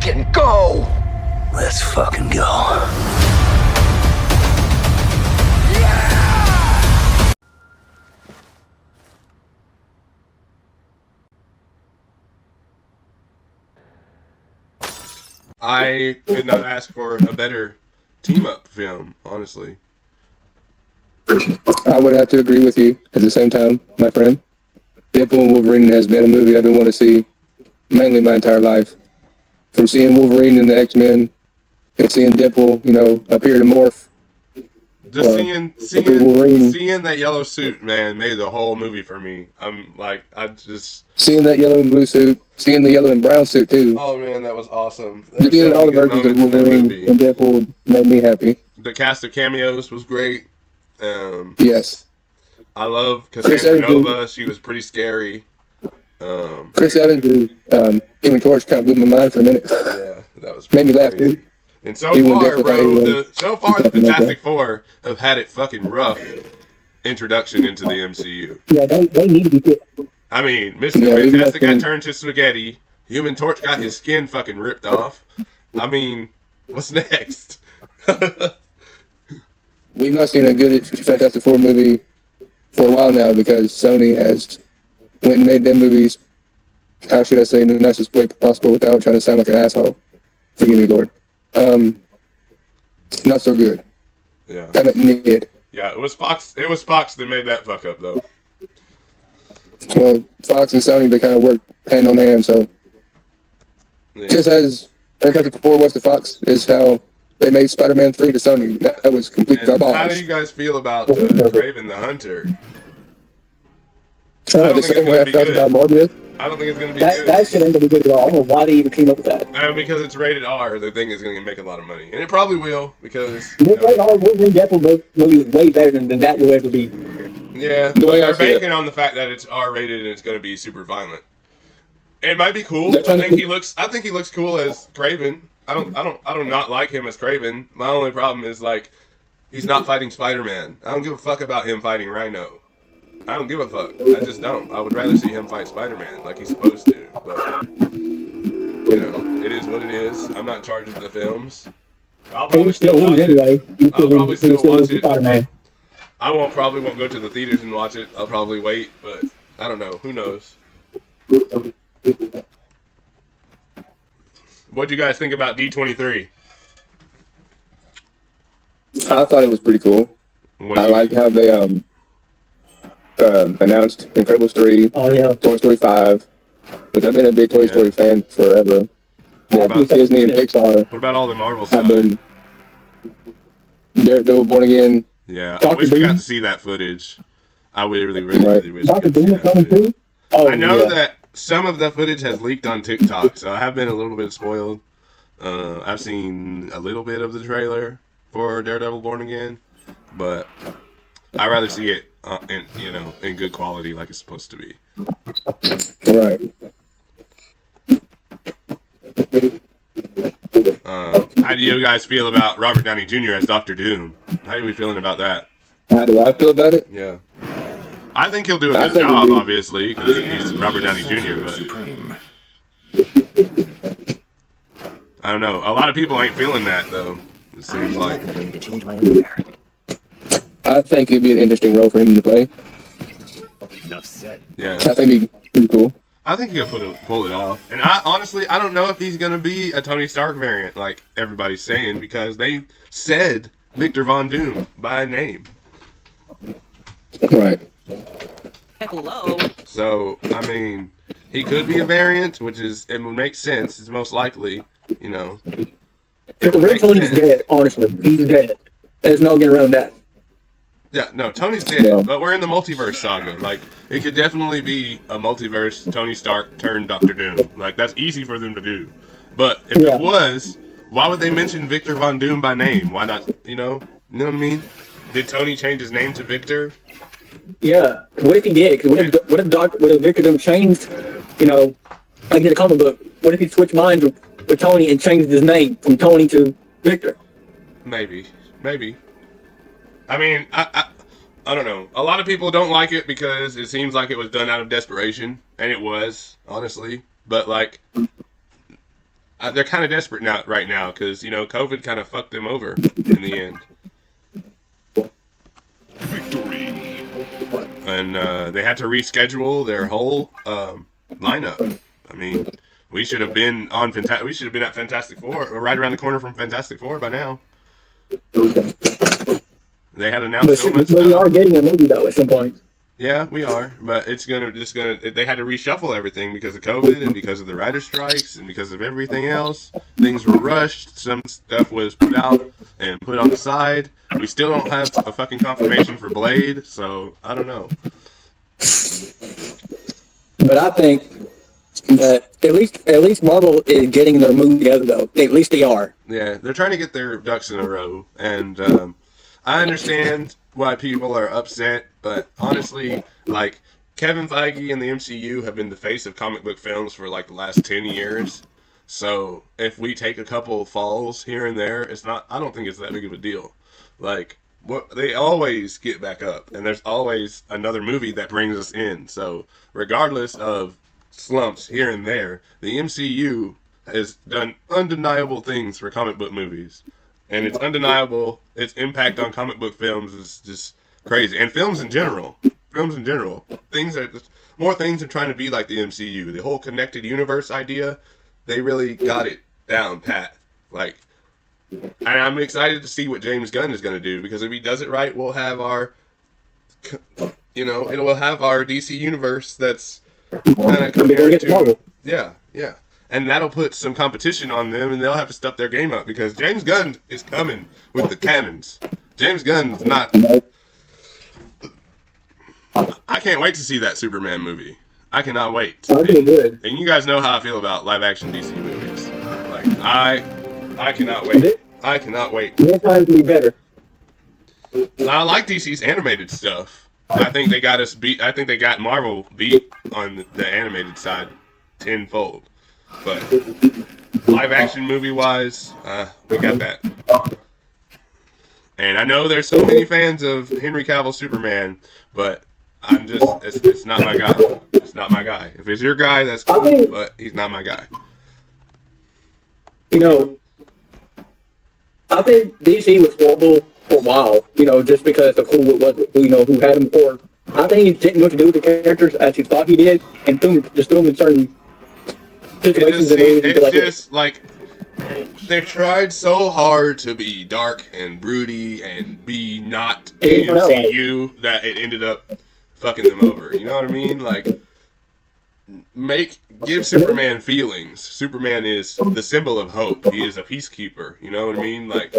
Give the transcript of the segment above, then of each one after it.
fucking go! Let's fucking go. I could not ask for a better team-up film, honestly. I would have to agree with you at the same time, my friend. Deadpool and Wolverine has been a movie I've been wanting to see mainly my entire life. From seeing Wolverine in the X-Men and seeing Deadpool, appear to morph. Just seeing that yellow suit, man, made the whole movie for me. Seeing that yellow and blue suit, seeing the yellow and brown suit too. Oh man, that was awesome. Seeing all the versions of Wolverine and Deadpool made me happy. The cast of cameos was great. Yes. I love Cassandra Nova. She was pretty scary. Chris Evans, Human Torch, kind of blew my mind for a minute. Yeah, that was made me laugh too. And so far, bro, the Fantastic Four have had it fucking rough introduction into the MCU. Yeah, they need to be good. I mean, Mr. Fantastic got turned to spaghetti. Human Torch got his skin fucking ripped off. I mean, what's next? We've not seen a good Fantastic Four movie for a while now because Sony has went and made them movies, how should I say, in the nicest way possible without trying to sound like an asshole. Forgive me, Lord. Not so good. Yeah. Yeah, it was Fox. It was Fox that made that fuck up, though. Well, Fox and Sony, they kind of work hand on hand, so just as Fantastic Four was to Fox is how they made Spider-Man 3 to Sony. That was complete garbage. How do you guys feel about Kraven the Hunter? The same way I felt about Morbius. I don't think it's going to be good. That shit ain't going to be good at all. I don't know why they even came up with that. Because it's rated R, the thing is going to make a lot of money. And it probably will, because... Rated R, Wolverine Deadpool movie is way better than that will ever be. Yeah, but they're banking on the fact that it's R-rated and it's going to be super violent. It might be cool. I think he looks cool as Kraven. I don't not like him as Kraven. My only problem is, he's not fighting Spider-Man. I don't give a fuck about him fighting Rhino. I don't give a fuck. I just don't. I would rather see him fight Spider-Man like he's supposed to. But, it is what it is. I'm not in charge of the films. I'll probably still watch it. I probably won't go to the theaters and watch it. I'll probably wait, but I don't know. Who knows? What'd you guys think about D23? I thought it was pretty cool. I like how they announced Incredibles 3, Toy Story 5, which I've been a big Toy Story fan forever. Yeah, Disney and Pixar. What about all the Marvel stuff? I've been Daredevil, Born Again. Yeah, I wish we got to see that footage. I really wish we could see that footage. I know that some of the footage has leaked on TikTok, so I have been a little bit spoiled. I've seen a little bit of the trailer for Daredevil Born Again, but I'd rather see it in good quality like it's supposed to be. Right. How do you guys feel about Robert Downey Jr. as Dr. Doom? How are we feeling about that? How do I feel about it? Yeah. I think he'll do a good job, obviously, because he's Robert Downey Jr., but I don't know. A lot of people ain't feeling that, though, it seems like. I think it'd be an interesting role for him to play. Yeah. I think it'd be pretty cool. I think he'll pull it off. And I don't know if he's going to be a Tony Stark variant, like everybody's saying, because they said Victor Von Doom by name. Right. Hello. So, I mean, he could be a variant, it would make sense. It's most likely, The real Tony's dead, honestly. He's dead. There's no getting around that. Yeah, no, Tony's dead, but we're in the multiverse saga. It could definitely be a multiverse Tony Stark turned Dr. Doom. That's easy for them to do. But if it was, why would they mention Victor Von Doom by name? Why not, you know what I mean? Did Tony change his name to Victor? Yeah. What if he did? Cause what if Victor Doom changed, like in the comic book, what if he switched minds with Tony and changed his name from Tony to Victor? Maybe. I mean, I don't know. A lot of people don't like it because it seems like it was done out of desperation, and it was, honestly. But I they're kind of desperate right now because COVID kind of fucked them over in the end. Victory. And they had to reschedule their whole lineup. I mean, we should have been we should have been at Fantastic Four, or right around the corner from Fantastic Four by now. They had announced so much. But we are getting a movie though at some point. Yeah, we are, but they had to reshuffle everything because of COVID and because of the writer strikes and because of everything else. Things were rushed. Some stuff was put out and put on the side. We still don't have a fucking confirmation for Blade, so I don't know. But I think that at least Marvel is getting their movie together though. At least they are. Yeah, they're trying to get their ducks in a row, and I understand why people are upset, but honestly, like, Kevin Feige and the MCU have been the face of comic book films for like the last 10 years. So if we take a couple falls here and there, I don't think it's that big of a deal. Like, they always get back up, and there's always another movie that brings us in. So regardless of slumps here and there, the MCU has done undeniable things for comic book movies. And it's undeniable. Its impact on comic book films is just crazy. And films in general. More things are trying to be like the MCU. The whole connected universe idea, they really got it down pat. Like, and I'm excited to see what James Gunn is going to do, because if he does it right, we'll have our, we'll have our DC universe that's kind of compared to, yeah. And that'll put some competition on them, and they'll have to step their game up, because James Gunn is coming with the cannons. James Gunn's not... I can't wait to see that Superman movie. I cannot wait. Good. And you guys know how I feel about live-action DC movies. Like, I cannot wait. I cannot wait. Next time to be better. I like DC's animated stuff. I think they got us beat. I think they got Marvel beat on the animated side tenfold. But live action movie wise, we got that. And I know there's so many fans of Henry Cavill Superman, but it's not my guy. It's not my guy. If it's your guy, that's cool, but he's not my guy. I think DC was horrible for a while, just because of who had him before. I think he didn't know what to do with the characters as he thought he did, and threw them in certain situations. It's just like they tried so hard to be dark and broody and be not MCU that it ended up fucking them over. You know what I mean? Like, give Superman feelings. Superman is the symbol of hope. He is a peacekeeper. You know what I mean? Like,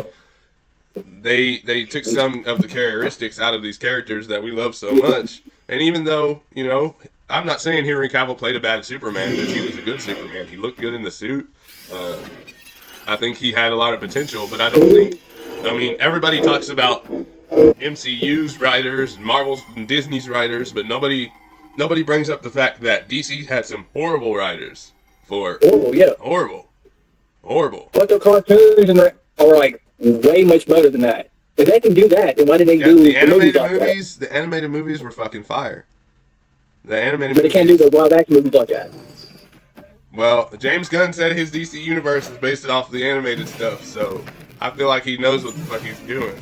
they took some of the characteristics out of these characters that we love so much. And even though, I'm not saying Henry Cavill played a bad Superman, because he was a good Superman. He looked good in the suit. I think he had a lot of potential, but everybody talks about MCU's writers, Marvel's and Disney's writers, but nobody brings up the fact that DC had some horrible writers for horrible. But the cartoons are like way much better than that. If they can do that, then why did they do the animated movies? The animated movies were fucking fire. But they can't do the live action movies like that. Well, James Gunn said his DC universe is based off the animated stuff, so I feel like he knows what the fuck he's doing.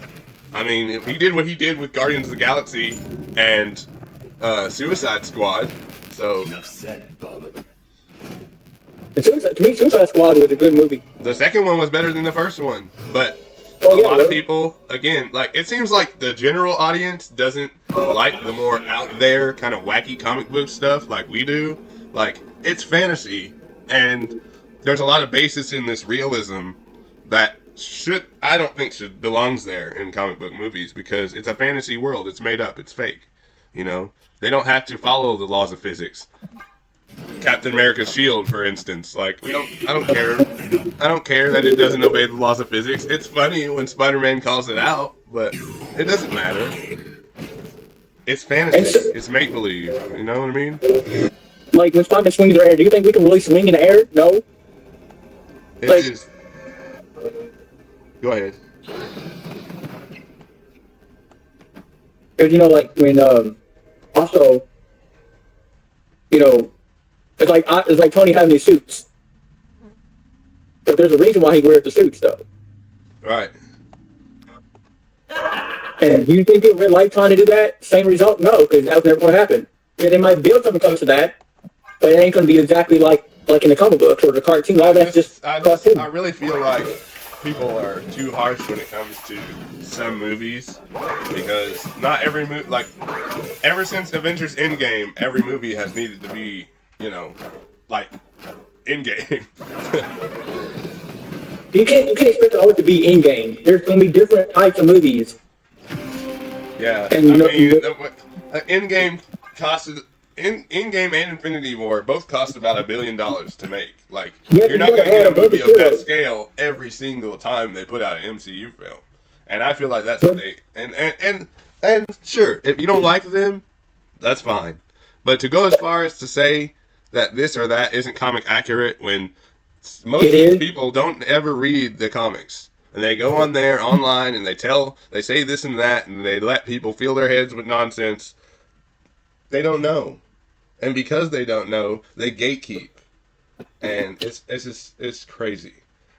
I mean, if he did what he did with Guardians of the Galaxy and Suicide Squad, so... Enough said, Bob. To me, Suicide Squad was a good movie. The second one was better than the first one, but a lot of people, again, like, it seems like the general audience doesn't like the more out there, kind of wacky comic book stuff like we do. Like, it's fantasy, and there's a lot of basis in this realism that I don't think belongs there in comic book movies, because it's a fantasy world. It's made up. It's fake. They don't have to follow the laws of physics. Captain America's shield, for instance. Like, I don't care. I don't care that it doesn't obey the laws of physics. It's funny when Spider-Man calls it out, but it doesn't matter. It's fantasy. It's make-believe. You know what I mean? Like, when Spider-Man swings in the air, do you think we can really swing in the air? No. Go ahead. Because, when, also, it's like Tony having these suits. there's a reason why he wears the suits, though. Right. And do you think it would lifetime to do that? Same result? No, because that was never going to happen. Yeah, they might build something close to that, but it ain't going to be exactly like in the comic books or the cartoon. All that's just cartoon. I really feel like people are too harsh when it comes to some movies, because not every movie, like, ever since Avengers Endgame, every movie has needed to be, you know, like, Endgame. You can't expect it always to be in-game. There's going to be different types of movies. Yeah, and Endgame costed... Endgame and Infinity War both cost about $1 billion to make. Like, yeah, you're not going to get a movie of that scale every single time they put out an MCU film. And I feel like that's what they... And sure, if you don't like them, that's fine. But to go as far as to say that this or that isn't comic accurate when most people don't ever read the comics. And they go on there online and they say this and that, and they let people fill their heads with nonsense. They don't know. And because they don't know, they gatekeep. And it's crazy.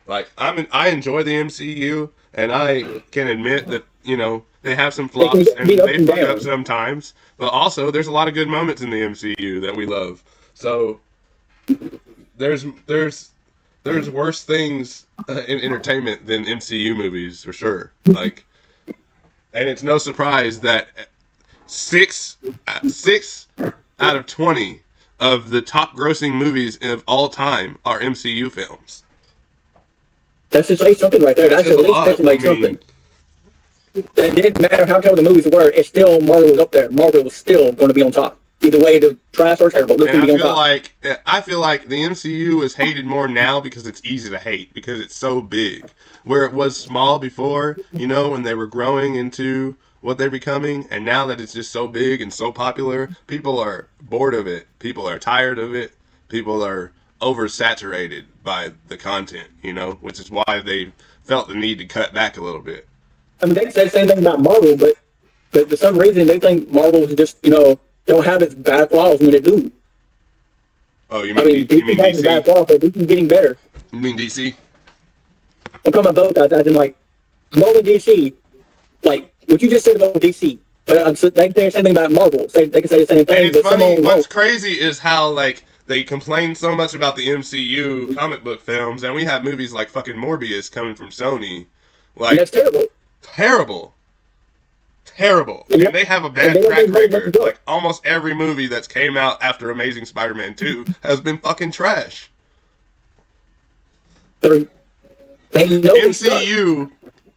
Like, I enjoy the MCU, and I can admit that, you know, they have some flops and they fuck up sometimes. But also, there's a lot of good moments in the MCU that we love. So there's worse things in entertainment than MCU movies, for sure. Like, and it's no surprise that 6 out of 20 of the top grossing movies of all time are MCU films. That's just like something right there. That's at least like something. It didn't matter how terrible the movies were, it's still Marvel was up there. Marvel was still going to be on top. Either way, the trash or terrible, they're going to be on top. I feel like the MCU is hated more now because it's easy to hate, because it's so big. Where it was small before, you know, when they were growing into what they're becoming, and now that it's just so big and so popular, people are bored of it. People are tired of it. People are oversaturated by the content, you know, which is why they felt the need to cut back a little bit. I mean, they say the same thing about Marvel, but for some reason they think Marvel is just, you know, don't have its bad flaws when they do. Oh, you mean DC? Bad flaws, but DC getting better. You mean DC? I'm talking about both. As in, like, Marvel and DC, like, what you just said about DC. But they can say the same thing about Marvel. They can say the same thing. And it's funny, what's crazy is how, like, they complain so much about the MCU comic book films, and we have movies like fucking Morbius coming from Sony. Like, and that's terrible. Terrible. And they have a bad track record. Like, almost every movie that's came out after Amazing Spider-Man 2 has been fucking trash.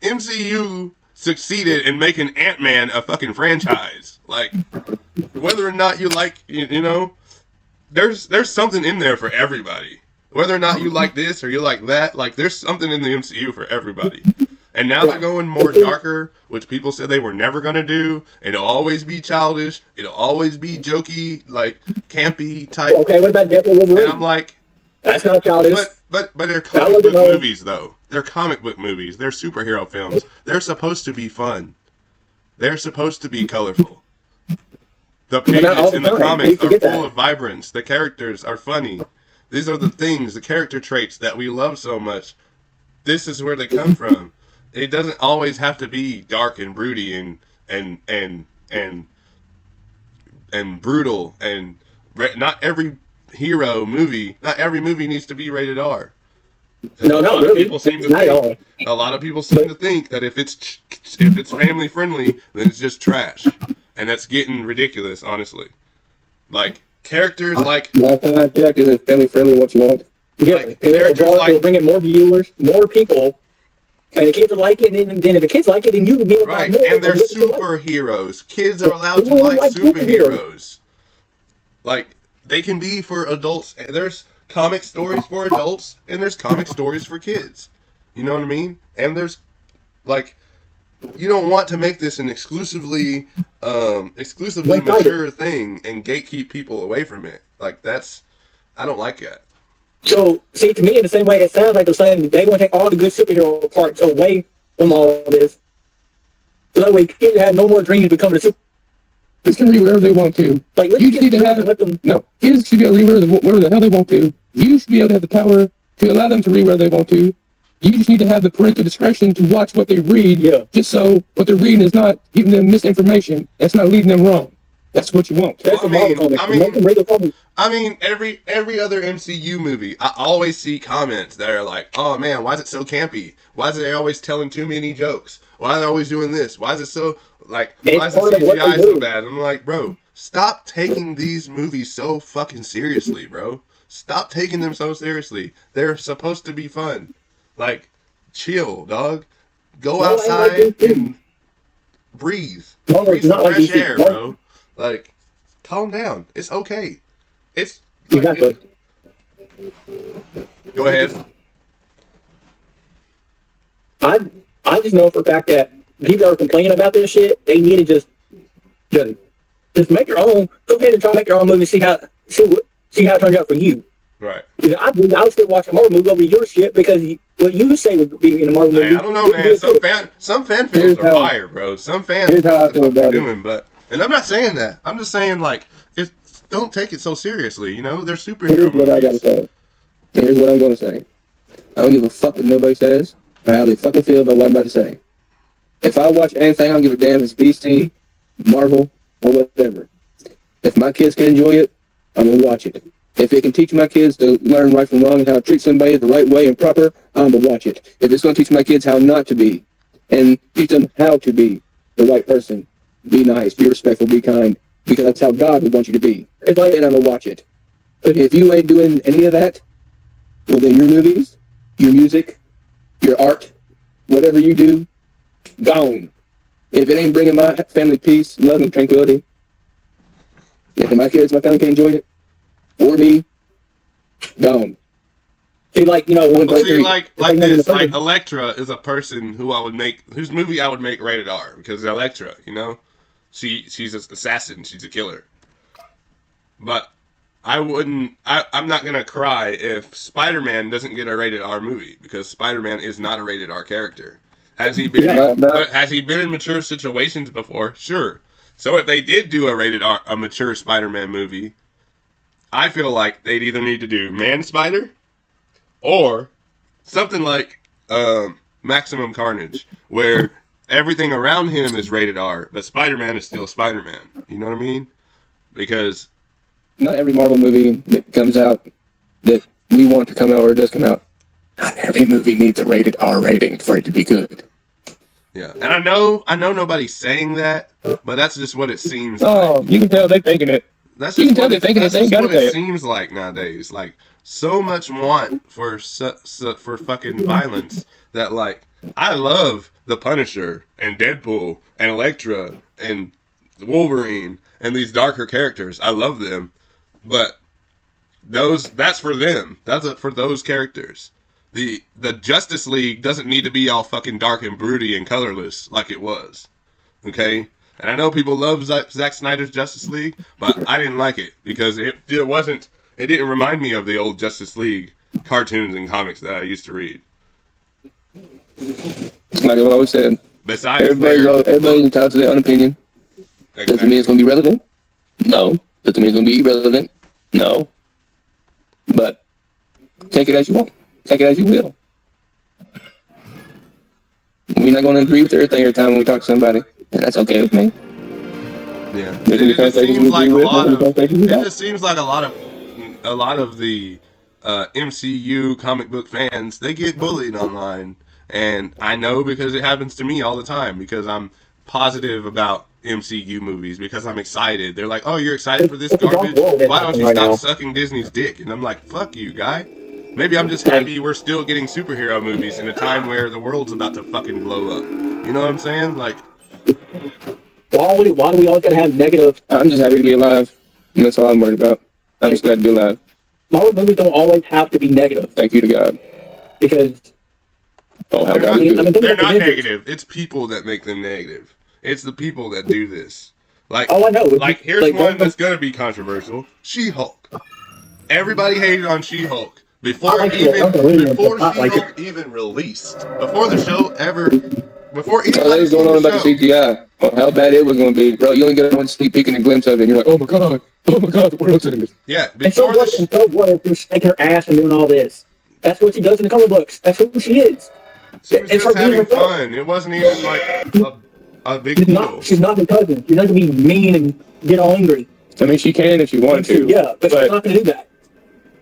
MCU succeeded in making Ant-Man a fucking franchise. Like, whether or not you like, you know, there's something in there for everybody. Whether or not you like this or you like that, like, there's something in the MCU for everybody. And now they're going more darker, which people said they were never going to do. It'll always be childish. It'll always be jokey, like, campy type. Okay, what about Deadpool Wolverine? And I'm like, that's not childish. But they're comic book movies, though. They're comic book movies. They're superhero films. They're supposed to be fun. They're supposed to be colorful. The pages in the comics are full of vibrance. The characters are funny. These are the things, the character traits that we love so much. This is where they come from. It doesn't always have to be dark and broody and brutal, and not every hero movie, not every movie needs to be rated R. No, not really. A lot of people seem to think that if it's family friendly, then it's just trash, and that's getting ridiculous, honestly. Like, characters like characters family friendly. What you want? Yeah, like, characters like bring in more viewers, more people. And the kids will like it, and then if the kids like it, then you can be right. And they're superheroes. Kids are allowed to like superheroes. Like, they can be for adults. There's comic stories for adults, and there's comic stories for kids. You know what I mean? And there's, like, you don't want to make this an exclusively mature thing and gatekeep people away from it. Like, I don't like that. So, see, to me, in the same way, it sounds like they're saying they want to take all the good superhero parts away from all of this. So that way, kids have no more dreams of becoming a super. Kids can read whatever they want to. Like, you just need to have them. No, kids should be able to read whatever the hell they want to. You should be able to have the power to allow them to read where they want to. You just need to have the parental discretion to watch what they read, just so what they're reading is not giving them misinformation. It's not leading them wrong. That's what you want. That's I mean, every other MCU movie, I always see comments that are like, "Oh man, why is it so campy? Why is they always telling too many jokes? Why are they always doing this? Why is it so why is the CGI so bad?" I'm like, bro, stop taking these movies so fucking seriously, bro. Stop taking them so seriously. They're supposed to be fun. Like, chill, dog. Go outside and breathe. Breathe some fresh air, bro. Like, calm down. It's okay. It's exactly. Go ahead. I just know for a fact that people are complaining about this shit. They need to just make your own. Go ahead and try to make your own movie. See how it turns out for you. Right. I would still watch a Marvel movie over your shit because what you say would be in a Marvel movie. I don't know, man. Some fan films are fire, bro. Some fans here's how I feel about doing, and I'm not saying that. I'm just saying, like, don't take it so seriously. You know, they're superheroes. Here's what I gotta say. Here's what I'm gonna say. I don't give a fuck what nobody says or how they fucking feel about what I'm about to say. If I watch anything, I don't give a damn if it's DC, Marvel, or whatever. If my kids can enjoy it, I'm gonna watch it. If it can teach my kids to learn right from wrong and how to treat somebody the right way and proper, I'm going to watch it. If it's going to teach my kids how not to be and teach them how to be the right person, be nice, be respectful, be kind, because that's how God would want you to be, then I'm going to watch it. But if you ain't doing any of that, well, then your movies, your music, your art, whatever you do, gone. If it ain't bringing my family peace, love, and tranquility, if my kids, my family can't enjoy it, or me, gone. See, like, you know, like this, like Elektra is a person whose movie I would make rated R, because Elektra, you know, she's an assassin, she's a killer. But I'm not gonna cry if Spider-Man doesn't get a rated R movie, because Spider-Man is not a rated R character. Has he been in mature situations before? Sure. So if they did do a mature Spider-Man movie, I feel like they'd either need to do Man Spider or something like Maximum Carnage, where everything around him is rated R, but Spider-Man is still Spider-Man. You know what I mean? Because not every Marvel movie that comes out that we want to come out or does come out, not every movie needs a rated R rating for it to be good. Yeah, and I know nobody's saying that, but that's just what it seems like. Oh, you can tell they're thinking it. That's just what it seems like nowadays. Like, so much want for fucking violence that, like, I love the Punisher and Deadpool and Elektra and Wolverine and these darker characters. I love them, but that's for them. That's for those characters. The Justice League doesn't need to be all fucking dark and broody and colorless like it was. Okay? And I know people love Zack Snyder's Justice League, but I didn't like it because it didn't remind me of the old Justice League cartoons and comics that I used to read. Like I've always said, everybody's entitled to their own opinion. Exactly. Doesn't mean it's going to be relevant? No. Doesn't mean it's going to be irrelevant? No. But take it as you want. Take it as you will. We're not going to agree with every time when we talk to somebody. And that's okay with me. Yeah. It just seems like a lot of the MCU comic book fans, they get bullied online. And I know because it happens to me all the time, because I'm positive about MCU movies, because I'm excited. They're like, "Oh, you're excited for this garbage? Why don't you stop sucking Disney's dick?" And I'm like, "Fuck you, guy. Maybe I'm just happy we're still getting superhero movies in a time where the world's about to fucking blow up." You know what I'm saying? Like, why do we always gotta have negative? I'm just happy to be alive. And that's all I'm worried about. I'm just glad to be alive. Marvel movies don't always have to be negative. Thank you to God. Because they're not negative. It's people that make them negative. It's the people that do this. Like, I know. Like, here's one that's gonna be controversial. She-Hulk. Everybody hated on She-Hulk before She-Hulk even released. Before the show ever. Before even was going on about the CGI. How bad it was going to be, bro. You only get one sneak peek and a glimpse of it, and you're like, oh my god, the world's in this. Yeah, before and so what if you're shaking her ass and doing all this? That's what she does in the comic books. That's who she is. She was just having fun. It wasn't even like a big deal. She's not the cousin. She's not going to be mean and get all angry. I mean, she can if she wanted to. Yeah, but she's not going to do that.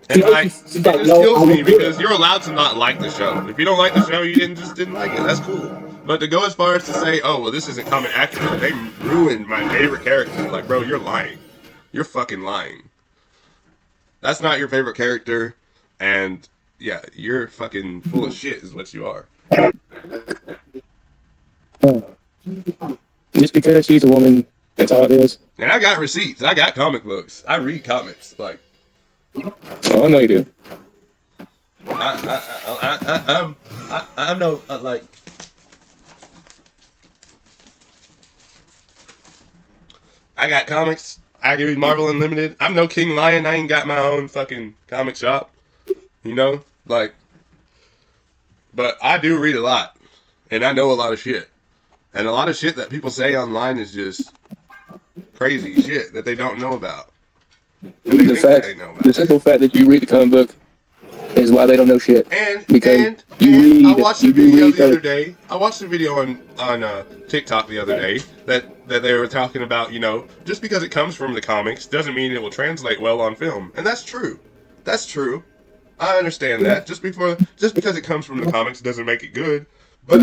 And it kills me because you're allowed to not like the show. If you don't like the show, you just didn't like it. That's cool. But to go as far as to say, oh, well, this isn't comic accurate, they ruined my favorite character. Like, bro, you're lying. You're fucking lying. That's not your favorite character. And, yeah, you're fucking full of shit is what you are. Just because she's a woman, that's all it is. And I got receipts. I got comic books. I read comics. Like, oh, I know you do. I know, like, I got comics. I read Marvel Unlimited. I'm no King Lion. I ain't got my own fucking comic shop. You know? Like, but I do read a lot. And I know a lot of shit. And a lot of shit that people say online is just crazy shit that they don't know about. The simple fact that you read the comic book is why they don't know shit. I watched a video the other day. I watched a video on TikTok the other day that they were talking about, you know, just because it comes from the comics doesn't mean it will translate well on film. And that's true. That's true. I understand that. Just because it comes from the comics doesn't make it good. But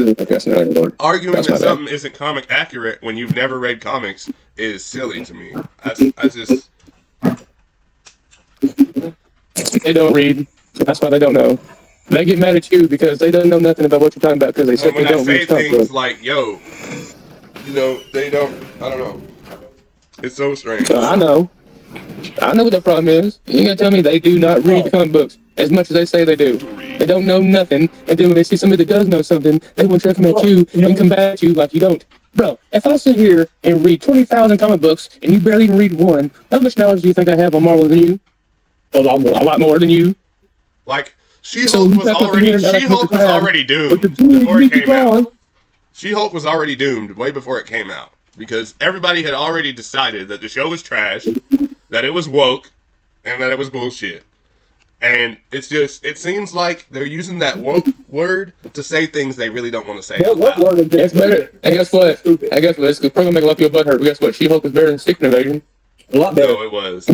arguing that something isn't comic accurate when you've never read comics is silly to me. I just... They don't read. That's why they don't know. They get mad at you because they don't know nothing about what you're talking about because they simply don't read stuff. When I say things like, yo, you know, they don't, I don't know. It's so strange. I know what the problem is. You ain't gonna tell me they do not read the comic books as much as they say they do. They don't know nothing, and then when they see somebody that does know something, they want to come at you and combat you like you don't. Bro, if I sit here and read 20,000 comic books and you barely even read one, how much knowledge do you think I have on Marvel than you? A lot more than you. Like, She-Hulk was already doomed before it came out. She-Hulk was already doomed way before it came out. Because everybody had already decided that the show was trash, that it was woke, and that it was bullshit. And it's just, it seems like they're using that woke word to say things they really don't want to say. It's better. And guess what? It's probably going to make a lot of your butt hurt, but guess what? She-Hulk was better than Secret Invasion. A lot better. No, it was.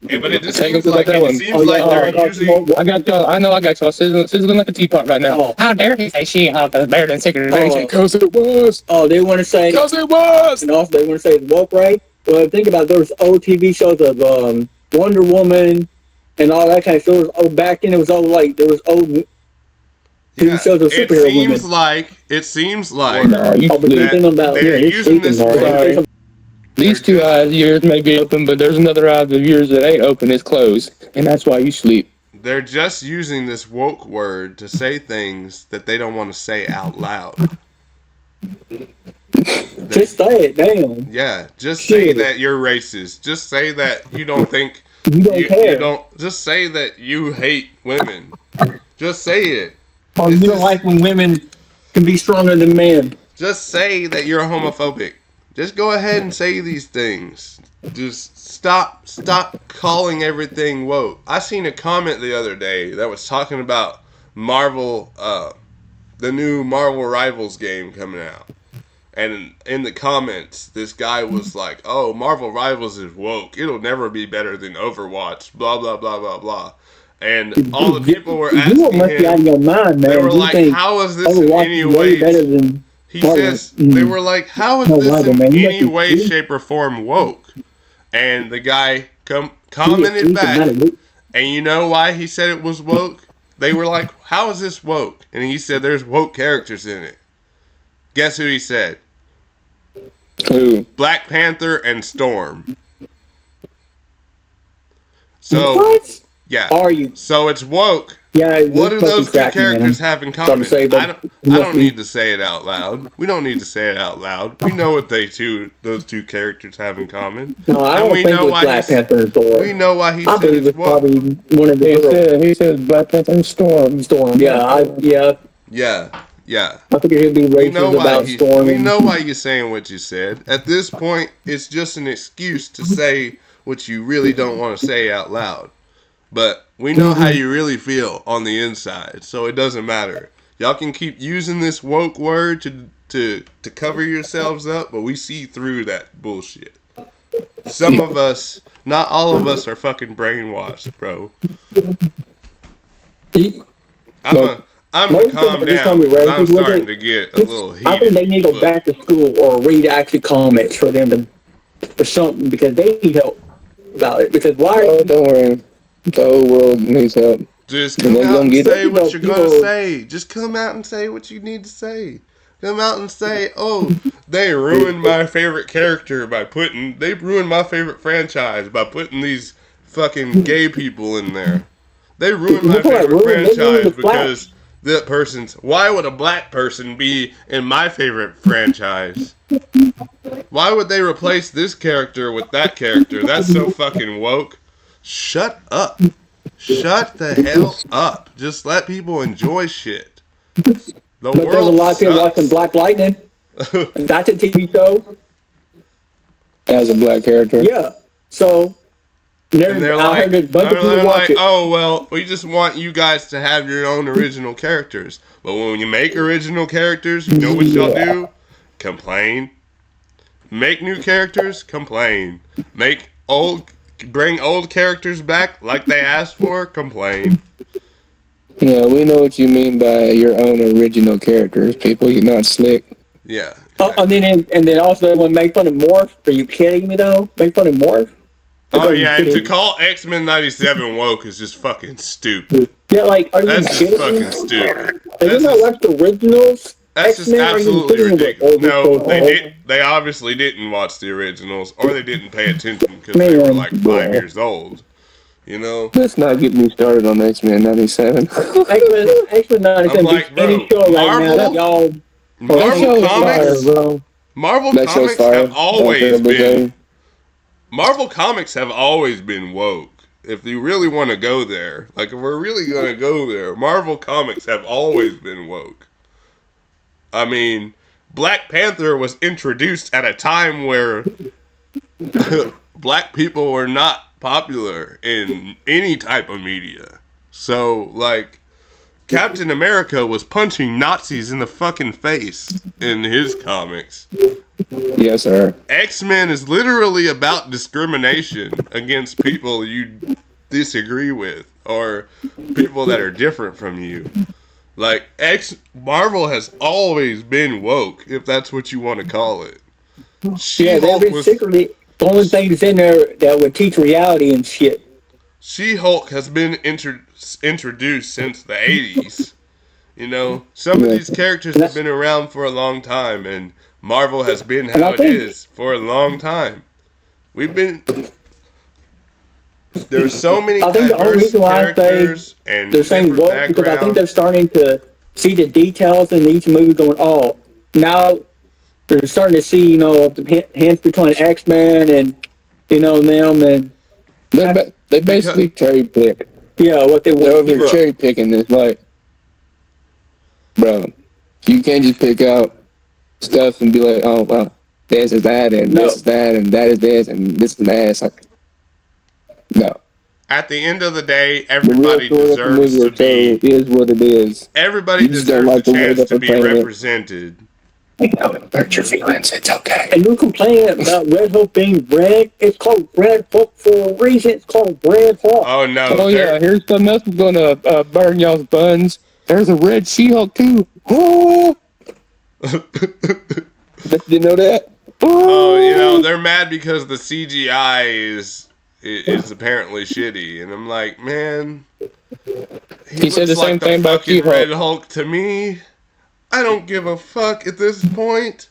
Yeah, but it just seems like they're using... I got y'all sizzling like a teapot right now. How dare he say She-Hulk is better than Secret Invasion? Because it was. Oh, they want to say... Because it was! And also they want to say it's woke, right? Well, think about it. There was old TV shows of Wonder Woman and all that kind of shows. Oh, back then it was all like... There was old TV shows of superhero women. It seems like... they're using this... These two eyes of yours may be open, but there's another eye of yours that ain't open, it's closed. And that's why you sleep. They're just using this woke word to say things that they don't want to say out loud. Just say it, damn. Yeah, just say that you're racist. Just say that you don't think... You don't care. You don't, just say that you hate women. Just say it. Oh, you don't like when women can be stronger than men. Just say that you're homophobic. Just go ahead and say these things. Just stop calling everything woke. I seen a comment the other day that was talking about Marvel, the new Marvel Rivals game coming out. And in the comments, this guy was like, oh, Marvel Rivals is woke. It'll never be better than Overwatch, blah, blah, blah, blah, blah. And all the people were asking him, they were like, how is this in any way... He says, they were like, how is this in any way, shape, or form woke? And the guy commented back, and you know why he said it was woke? They were like, how is this woke? And he said, there's woke characters in it. Guess who he said? Who? Black Panther and Storm. So, what? Yeah. Are you? So it's woke. Yeah, what do those two characters have in common? I don't need to say it out loud. We don't need to say it out loud. We know what those two characters have in common. No, I don't think it's Black Panther and Storm. We know why he said it's probably one of the... He said Black Panther and Storm. Yeah. Yeah. I think he'd be racist about Storm. We know why you're saying what you said. At this point, it's just an excuse to say what you really don't want to say out loud. but we know how you really feel on the inside, so it doesn't matter. Y'all can keep using this woke word to cover yourselves up, but we see through that bullshit. Some of us, not all of us, are fucking brainwashed, bro. I'm gonna calm down. I'm starting to get a little heated. I think they need to go back to school or read actually comics for them to, or something, because they need help about it. Because why? Oh, don't worry. The whole world needs help. Just come out and say what you're gonna say. Just come out and say what you need to say. Come out and say, oh, they ruined my favorite character they ruined my favorite franchise by putting these fucking gay people in there. They ruined my favorite franchise because that person's... Why would a black person be in my favorite franchise? Why would they replace this character with that character? That's so fucking woke. Shut up. Shut the hell up. Just let people enjoy shit. But there's a lot of people watching Black Lightning. That's a TV show. As a black character. Yeah. So... And they're like, oh, well, we just want you guys to have your own original characters. But when you make original characters, you know what y'all do? Complain. Make new characters? Complain. Bring old characters back like they asked for? Complain. Yeah, we know what you mean by your own original characters, people. You're not slick. Yeah. Exactly. And then also they want to make fun of Morph. Are you kidding me, though? Make fun of Morph? Oh, yeah, and to call X-Men 97 woke is just fucking stupid. Yeah, like, are you That's kidding just fucking me? stupid. Have you not watched the originals? That's just absolutely ridiculous. No, they obviously didn't watch the originals, or they didn't pay attention because they were like 5 years old. You know? Let's not get me started on X-Men 97. X-Men 97 I'm like, bro, Marvel Comics have always been... Marvel Comics have always been woke. If you really want to go there, like if we're really going to go there, Marvel Comics have always been woke. I mean, Black Panther was introduced at a time where black people were not popular in any type of media. So, like, Captain America was punching Nazis in the fucking face in his comics. Yes, sir. X-Men is literally about discrimination against people you disagree with or people that are different from you. Like, Marvel has always been woke, if that's what you want to call it. They've been secretly the only things in there that would teach reality and shit. She-Hulk has been introduced since the 80s. You know, some of these characters have been around for a long time, and Marvel has been how it is for a long time. There's so many diverse characters and they're saying woke because I think they're starting to see the details in each movie going, oh, now they're starting to see, you know, the hints between X-Men and, you know, them and... They basically cherry pick. Yeah, what they want. They're cherry picking this, like... Bro, you can't just pick out stuff and be like, oh, well, this is that, and this is that, and that is this, and this is that. It's like, no. At the end of the day, everybody deserves to be... Is what it is. Everybody deserves a chance to be represented. You know, it hurts your feelings. It's okay. And you complain about Red Hulk being red. It's called Red Hulk for a reason. It's called Red Hulk. Oh, no. Oh, yeah. Here's something else that's going to burn y'all's buns. There's a red She-Hulk, too. Oh! Did you know that? Oh, you know, they're mad because the CGI is apparently shitty. And I'm like, man... He said the same thing about She-Hulk. Red Hulk to me... I don't give a fuck at this point.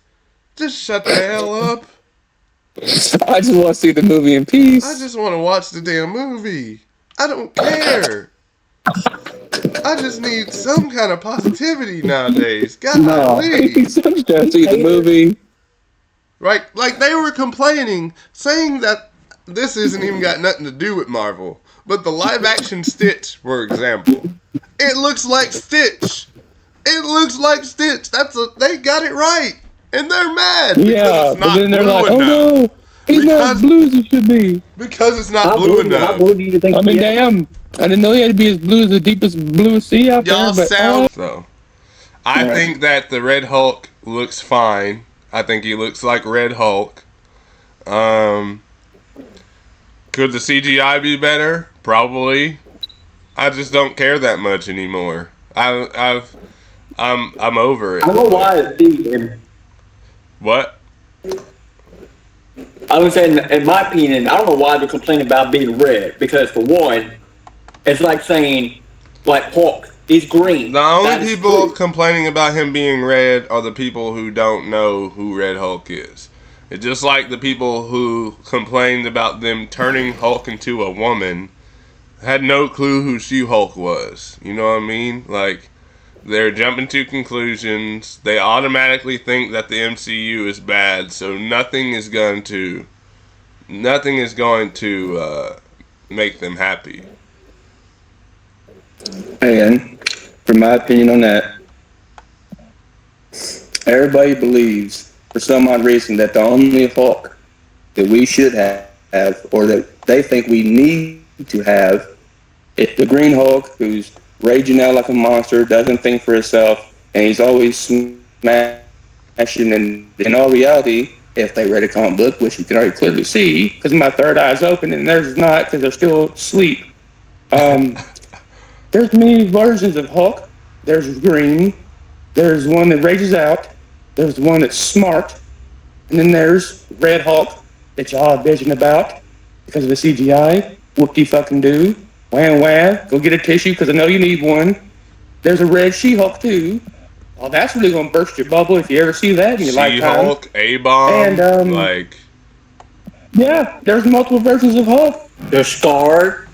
Just shut the hell up. I just want to see the movie in peace. I just want to watch the damn movie. I don't care. I just need some kind of positivity nowadays. Golly. I'm just trying to see the movie. Right? Like they were complaining, saying that this isn't even got nothing to do with Marvel. But the live action Stitch, for example, it looks like Stitch. It looks like Stitch. They got it right. And they're mad. Yeah, it's not but then they're like, enough. oh no, he's not as blue as he should be. Because it's not blue enough. How blue do you think I mean, damn, I didn't know he had to be as blue as the deepest blue sea out Y'all there. But sound so. I Right. think that the Red Hulk looks fine. I think he looks like Red Hulk. Could the CGI be better? Probably. I just don't care that much anymore. I'm over it. I don't know why it's vegan. What? I was saying, in my opinion, I don't know why they're complaining about being red. Because for one, it's like saying, like Hulk, he's green. The only That is people true. complaining about him being red are the people who don't know who Red Hulk is. It's just like the people who complained about them turning Hulk into a woman had no clue who She-Hulk was. You know what I mean? Like, they're jumping to conclusions. They automatically think that the MCU is bad, so nothing is going to make them happy. And for my opinion on that, everybody believes for some odd reason that the only Hulk that we should have, or that they think we need to have, is the Green Hulk, who's raging out like a monster, doesn't think for himself, and he's always smashing. And in all reality, if they read a comic book, which you can already clearly see, because my third eye's open and theirs is not, because they're still asleep. There's many versions of Hulk. There's Green. There's one that rages out. There's one that's smart. And then there's Red Hulk that y'all bitching about because of the CGI. Whoop-de-fucking-do. Wham-wham. Go get a tissue because I know you need one. There's a Red She-Hulk, too. Oh, that's really going to burst your bubble if you ever see that in your lifetime. She-Hulk, A-Bomb, And, like... Yeah, there's multiple versions of Hulk. There's Scar.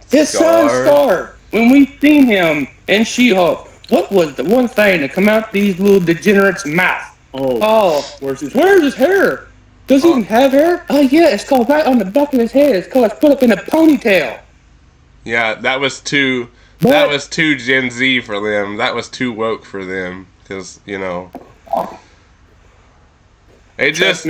His son, Scar. When we seen him in She-Hulk, what was the one thing that come out these little degenerates' mouth? Oh, where's his hair? Does he even have hair? Oh, yeah, it's called right on the back of his head. It's called put up in a ponytail. Yeah, that was too Gen Z for them. That was too woke for them. Because, you know... It's just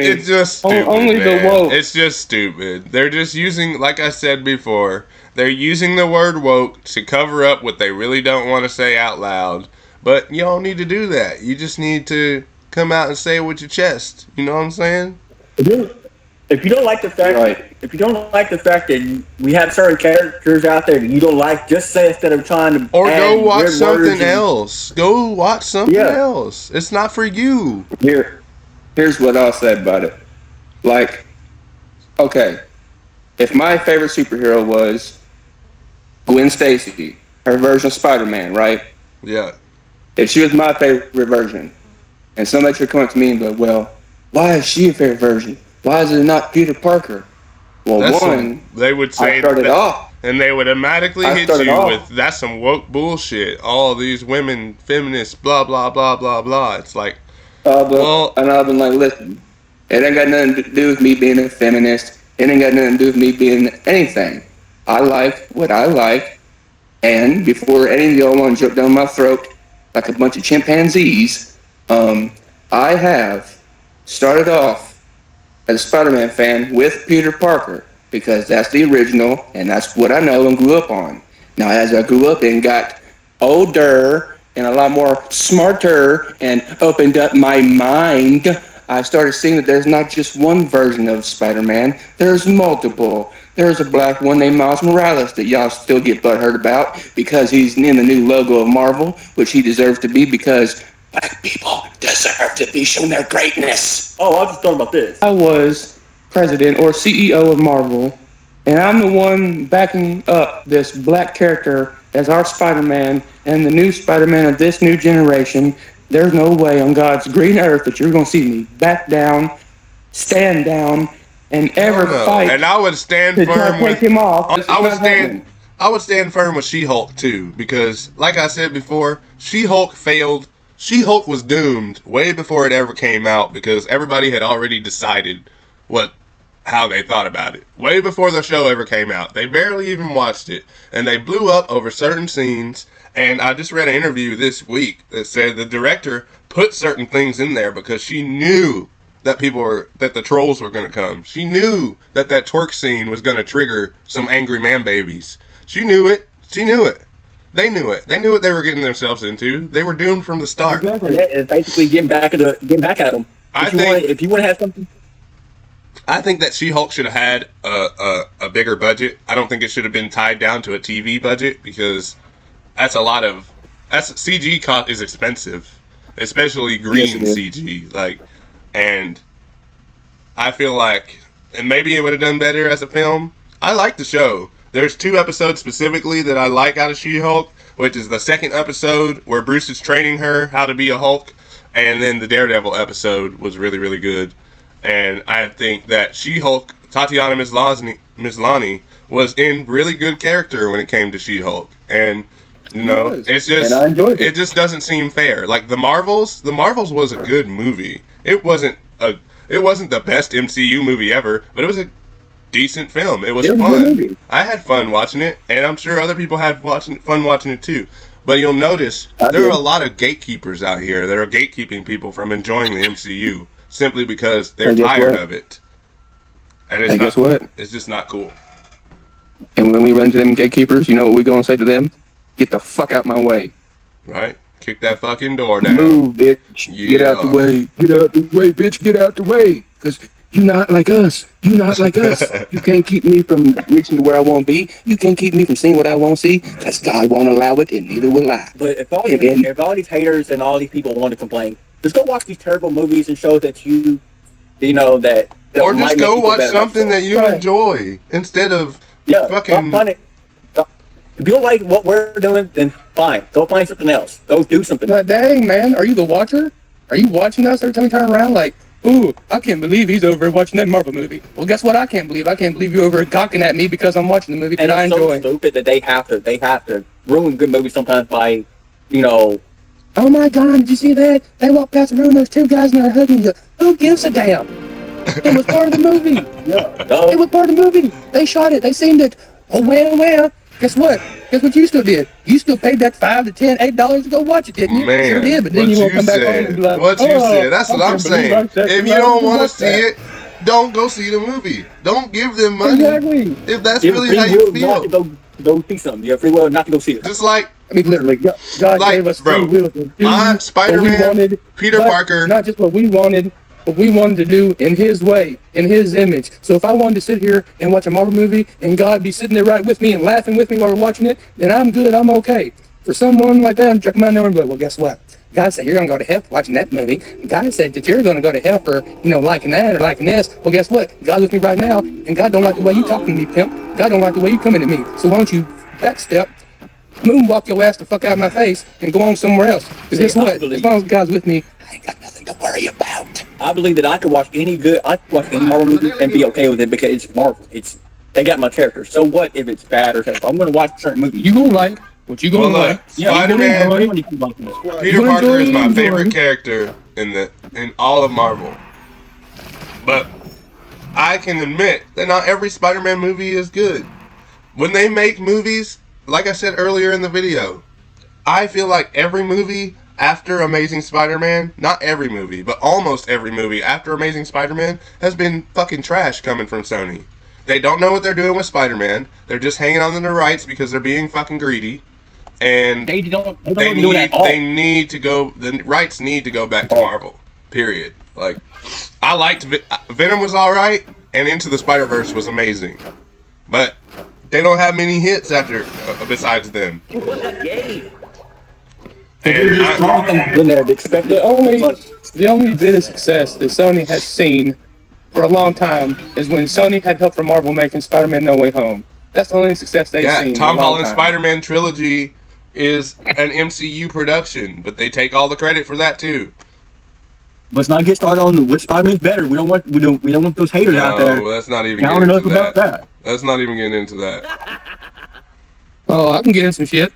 stupid, only man. the woke. It's just stupid. They're just using, like I said before, they're using the word woke to cover up what they really don't want to say out loud. But you don't need to do that. You just need to come out and say it with your chest. You know what I'm saying? If you don't like the fact, Right. if you don't like the fact that we have certain characters out there that you don't like, just say instead of trying to. Or add go watch weird something words and- else. Go watch something else. It's not for you. Here's what I'll say about it. Like, okay, if my favorite superhero was Gwen Stacy, her version of Spider-Man, right? Yeah. If she was my favorite version, and somebody should come up to me and go, well, why is she a favorite version? Why is it not Peter Parker? Well, They would say I started off. And they would automatically hit started you off. with, that's some woke bullshit. All these women, feminists, blah, blah, blah, blah, blah. It's like, And I've been like, listen, it ain't got nothing to do with me being a feminist. It ain't got nothing to do with me being anything. I like what I like. And before any of y'all want to jump down my throat like a bunch of chimpanzees, I have started off as a Spider-Man fan with Peter Parker because that's the original and that's what I know and grew up on. Now, as I grew up and got older and a lot more smarter and opened up my mind, I started seeing that there's not just one version of Spider-Man. There's multiple. There's a black one named Miles Morales that y'all still get butthurt about because he's in the new logo of Marvel, which he deserves to be because black people deserve to be shown their greatness. Oh, I was just talking about this. I was president or CEO of Marvel, and I'm the one backing up this black character as our Spider-Man and the new Spider-Man of this new generation. There's no way on God's green earth that you're going to see me back down, stand down, and ever fight. And I would stand to try firm to take with him off. I would stand firm with She-Hulk too, because like I said before, She-Hulk failed. She-Hulk was doomed way before it ever came out because everybody had already decided how they thought about it. Way before the show ever came out. They barely even watched it. And they blew up over certain scenes. And I just read an interview this week that said the director put certain things in there because she knew that that the trolls were going to come. She knew that twerk scene was going to trigger some angry man babies. She knew it. She knew it. They knew it. They knew what they were getting themselves into. They were doomed from the start. It's basically getting back at them. If you want to have something. I think that She-Hulk should have had a bigger budget. I don't think it should have been tied down to a TV budget because that's CG cost is expensive, especially green CG. And I feel like, and maybe it would have done better as a film. I like the show. There's 2 episodes specifically that I like out of She-Hulk, which is the second episode where Bruce is training her how to be a Hulk, and then the Daredevil episode was really, really good. And I think that She-Hulk, Tatiana Maslany, was in really good character when it came to She-Hulk. And, it's just, and I enjoyed it just doesn't seem fair. Like The Marvels was a good movie. It wasn't the best MCU movie ever, but it was a decent film. It was fun. I had fun watching it, and I'm sure other people had fun watching it too. But you'll notice there are a lot of gatekeepers out here that are gatekeeping people from enjoying the MCU simply because they're tired of it. And it's just not cool. And when we run to them gatekeepers, you know what we gonna say to them? Get the fuck out my way. Right? Kick that fucking door down. Move, bitch. Yeah. Get out the way. Get out the way, bitch. Get out the way. Because you're not like us. You're not like us. You can't keep me from reaching to where I want to be. You can't keep me from seeing what I want to see. Because God won't allow it, and neither will I. But if all these haters and all these people want to complain, just go watch these terrible movies and shows that that or just go watch something that you enjoy instead of fucking. If you don't like what we're doing, then fine. Go find something else. Go do something. But dang, man, are you the watcher? Are you watching us every time we turn around? Like, ooh, I can't believe he's over watching that Marvel movie. Well, guess what? I can't believe you're over gawking at me because I'm watching the movie that I enjoy. And it's so stupid that they have to ruin good movies sometimes by, Oh my God! Did you see that? They walked past the room. There's 2 guys and they're hugging you. Who gives a damn? It was part of the movie. It was part of the movie. They shot it. They seen it. Oh well. Guess what? Guess what you still did? You still paid that $5 to $10, $8 to go watch it, didn't you? Man, sure did, but then you won't come back home and be like, what you said. That's what I'm saying. If you don't want to see it, don't go see the movie. Don't give them money. Exactly. If that's really how you feel. Go see something. You have free will not to go see it. Just like, literally, God gave us free will to do Spider-Man, Peter Parker. Not just what we wanted, but we wanted to do in His way, in His image. So if I wanted to sit here and watch a Marvel movie and God be sitting there right with me and laughing with me while we're watching it, then I'm good, I'm okay. For someone like that, I'm checking my number and be like, well, guess what? God said you're going to go to hell for watching that movie. God said that you're going to go to hell for, liking that or liking this. Well, guess what? God's with me right now, and God don't like the way you talking to me, pimp. God don't like the way you coming to me. So why don't you backstep, moonwalk your ass the fuck out of my face, and go on somewhere else? Because guess what? As long as God's with me, I ain't got nothing to worry about. I believe that I could watch any Marvel movie and be okay with it because it's Marvel. They got my character. So what if it's bad or something? I'm going to watch a certain movie. You gonna like what you gonna like? Spider-Man. Peter Parker is my favorite character in all of Marvel. But I can admit that not every Spider-Man movie is good. When they make movies, like I said earlier in the video, I feel like every movie after Amazing Spider-Man, not every movie, but almost every movie after Amazing Spider-Man has been fucking trash coming from Sony. They don't know what they're doing with Spider-Man. They're just hanging on to the rights because they're being fucking greedy. And the rights need to go back to Marvel. Period. Like, I liked Venom was alright, and Into the Spider-Verse was amazing. But they don't have many hits besides them. The only bit of success that Sony has seen for a long time is when Sony had help from Marvel making Spider-Man No Way Home. That's the only success they've seen. Tom Holland's Spider-Man trilogy is an MCU production, but they take all the credit for that too. Let's not get started on which Spider-Man's better. We don't want those haters out there. No, let's not even get into that. Let's not even get into that. Oh, I can get into some shit.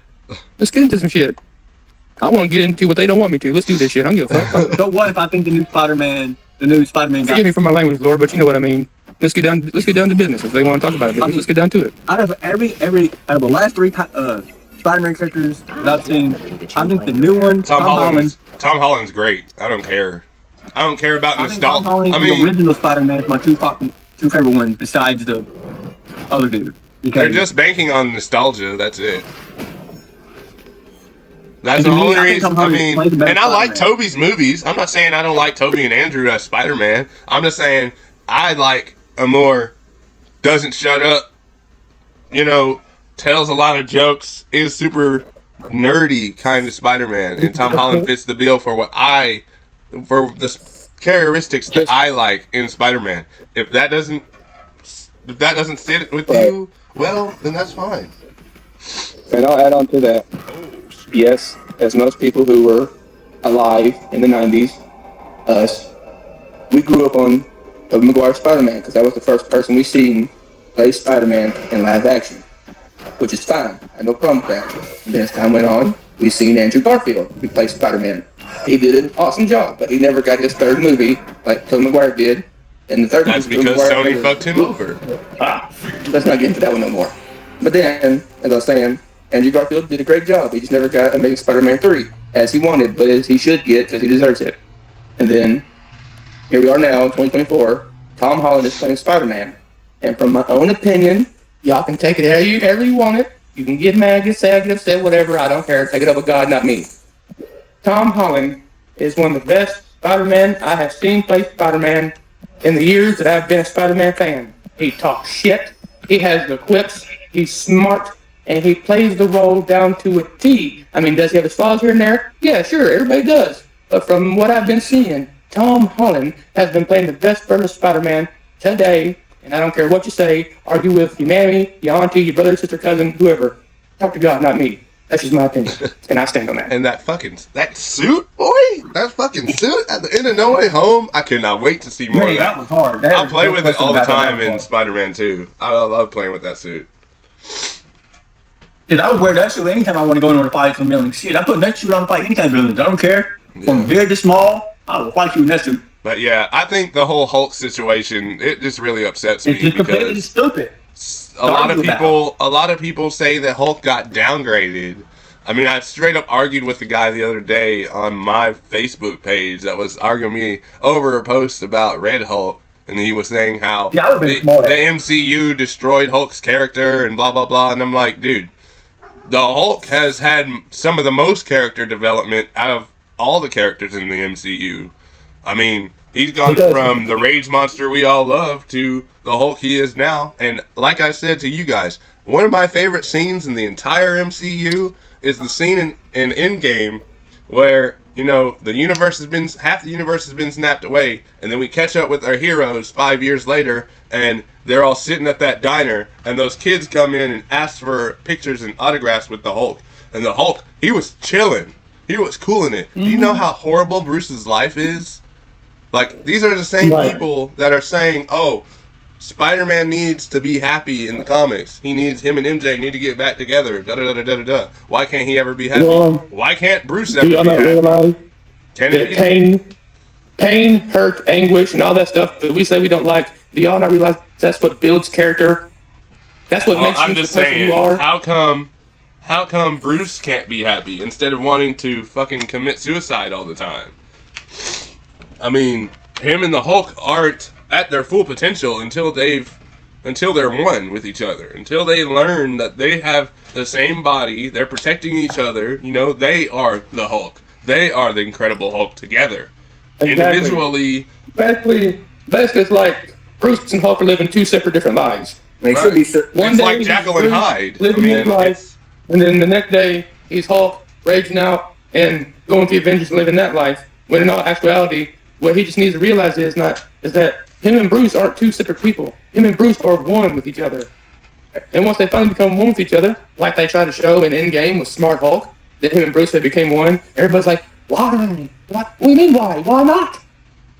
Let's get into some shit. I want to get into what they don't want me to. Let's do this shit. I don't give a fuck. So what if I think the new Spider-Man Forgive me for my language, Lord, but you know what I mean. Let's get down to business if they want to talk about it. Let's get down to it. Out of the last 3 Spider-Man characters that I've seen, I think the new one, Tom Holland's great. I don't care. I don't care about nostalgia. The original Spider-Man is my two favorite ones besides the other dude. They're just banking on nostalgia. That's it. That's the only reason. I mean, and I like Tobey's movies. I'm not saying I don't like Tobey and Andrew as Spider-Man. I'm just saying I like a more doesn't shut up, tells a lot of jokes, is super nerdy kind of Spider-Man. And Tom Holland fits the bill for the characteristics that I like in Spider-Man. If that doesn't sit with you, well, then that's fine. And I'll add on to that. Yes, as most people who were alive in the 90s, us, we grew up on Tobey Maguire's Spider-Man because that was the first person we seen play Spider-Man in live action, which is fine. I had no problem with that. And then as time went on, we seen Andrew Garfield who played Spider-Man. He did an awesome job, but he never got his third movie like Tobey Maguire did. And the third That's movie, because Sony fucked him over. Let's not get into that one no more. But then, as I was saying, Andrew Garfield did a great job. He just never got Amazing Spider-Man 3 as he wanted, but as he should get because he deserves it. And then, here we are now, 2024. Tom Holland is playing Spider-Man. And from my own opinion, y'all can take it however you want it. You can get mad, get sad, get upset, whatever. I don't care. Take it up with God, not me. Tom Holland is one of the best Spider-Man I have seen play Spider-Man in the years that I've been a Spider-Man fan. He talks shit. He has the quips. He's smart. And he plays the role down to a T. I mean, does he have his flaws here and there? Yeah, sure, everybody does. But from what I've been seeing, Tom Holland has been playing the best version of Spider-Man today. And I don't care what you say, argue with your mammy, your auntie, your brother, sister, cousin, whoever. Talk to God, not me. That's just my opinion. And I stand on that. And that suit, boy, that fucking suit at the end of No Way Home, I cannot wait to see more of that. That was hard. I play with it all the time in Spider-Man 2. I love playing with that suit. Dude, I would wear that suit anytime I want to go into a fight from building. Shit, I put that suit on a fight anytime building. I don't care. From big to small, I will fight you in that suit. But yeah, I think the whole Hulk situation, it just really upsets me. It's just completely stupid. A lot of people say that Hulk got downgraded. I mean, I straight up argued with the guy the other day on my Facebook page that was arguing me over a post about Red Hulk. And he was saying how the MCU destroyed Hulk's character and blah, blah, blah. And I'm like, dude, the Hulk has had some of the most character development out of all the characters in the MCU. I mean, he's gone from the rage monster we all love to the Hulk he is now. And like I said to you guys, one of my favorite scenes in the entire MCU is the scene in Endgame where, half the universe has been snapped away, and then we catch up with our heroes 5 years later, and they're all sitting at that diner, and those kids come in and ask for pictures and autographs with the Hulk. And the Hulk, he was chilling. He was cooling it. Mm-hmm. Do you know how horrible Bruce's life is? Like, these are the same people that are saying, oh, Spider-Man needs to be happy in the comics. Him and MJ need to get back together. Da-da-da-da-da-da. Why can't he ever be happy? Why can't Bruce ever be happy? Pain, hurt, anguish, and all that stuff that we say we don't like. Do y'all not realize that's what builds character? That's what makes you the person you are? How come Bruce can't be happy instead of wanting to fucking commit suicide all the time? I mean, him and the Hulk aren't at their full potential until they're one with each other. Until they learn that they have the same body, they're protecting each other. They are the Hulk. They are the Incredible Hulk together. Exactly. Individually. Basically, it's like Bruce and Hulk are living two separate different lives. They should be One day like Jekyll and Hyde. Living his life, and then the next day he's Hulk, raging out and going to the Avengers and living that life. When in all actuality, what he just needs to realize is that him and Bruce aren't two separate people. Him and Bruce are one with each other. And once they finally become one with each other, like they try to show in Endgame with Smart Hulk, that him and Bruce have became one, everybody's like, why? What do you mean why? Why not?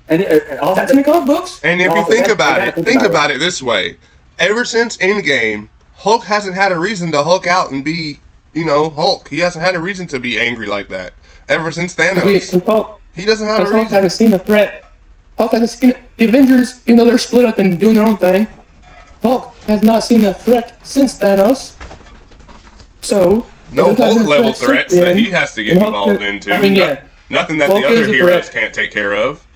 And that's in the comic books. And if you think about it this way. Ever since Endgame, Hulk hasn't had a reason to Hulk out and be, Hulk. He hasn't had a reason to be angry like that. Ever since Thanos. He doesn't have a reason. Hulk hasn't seen a threat. Hulk hasn't seen it. The Avengers, even though they're split up and doing their own thing, Hulk has not seen a threat since Thanos. So no Hulk level threats that he has to get involved into. Nothing that Hulk the other heroes can't take care of.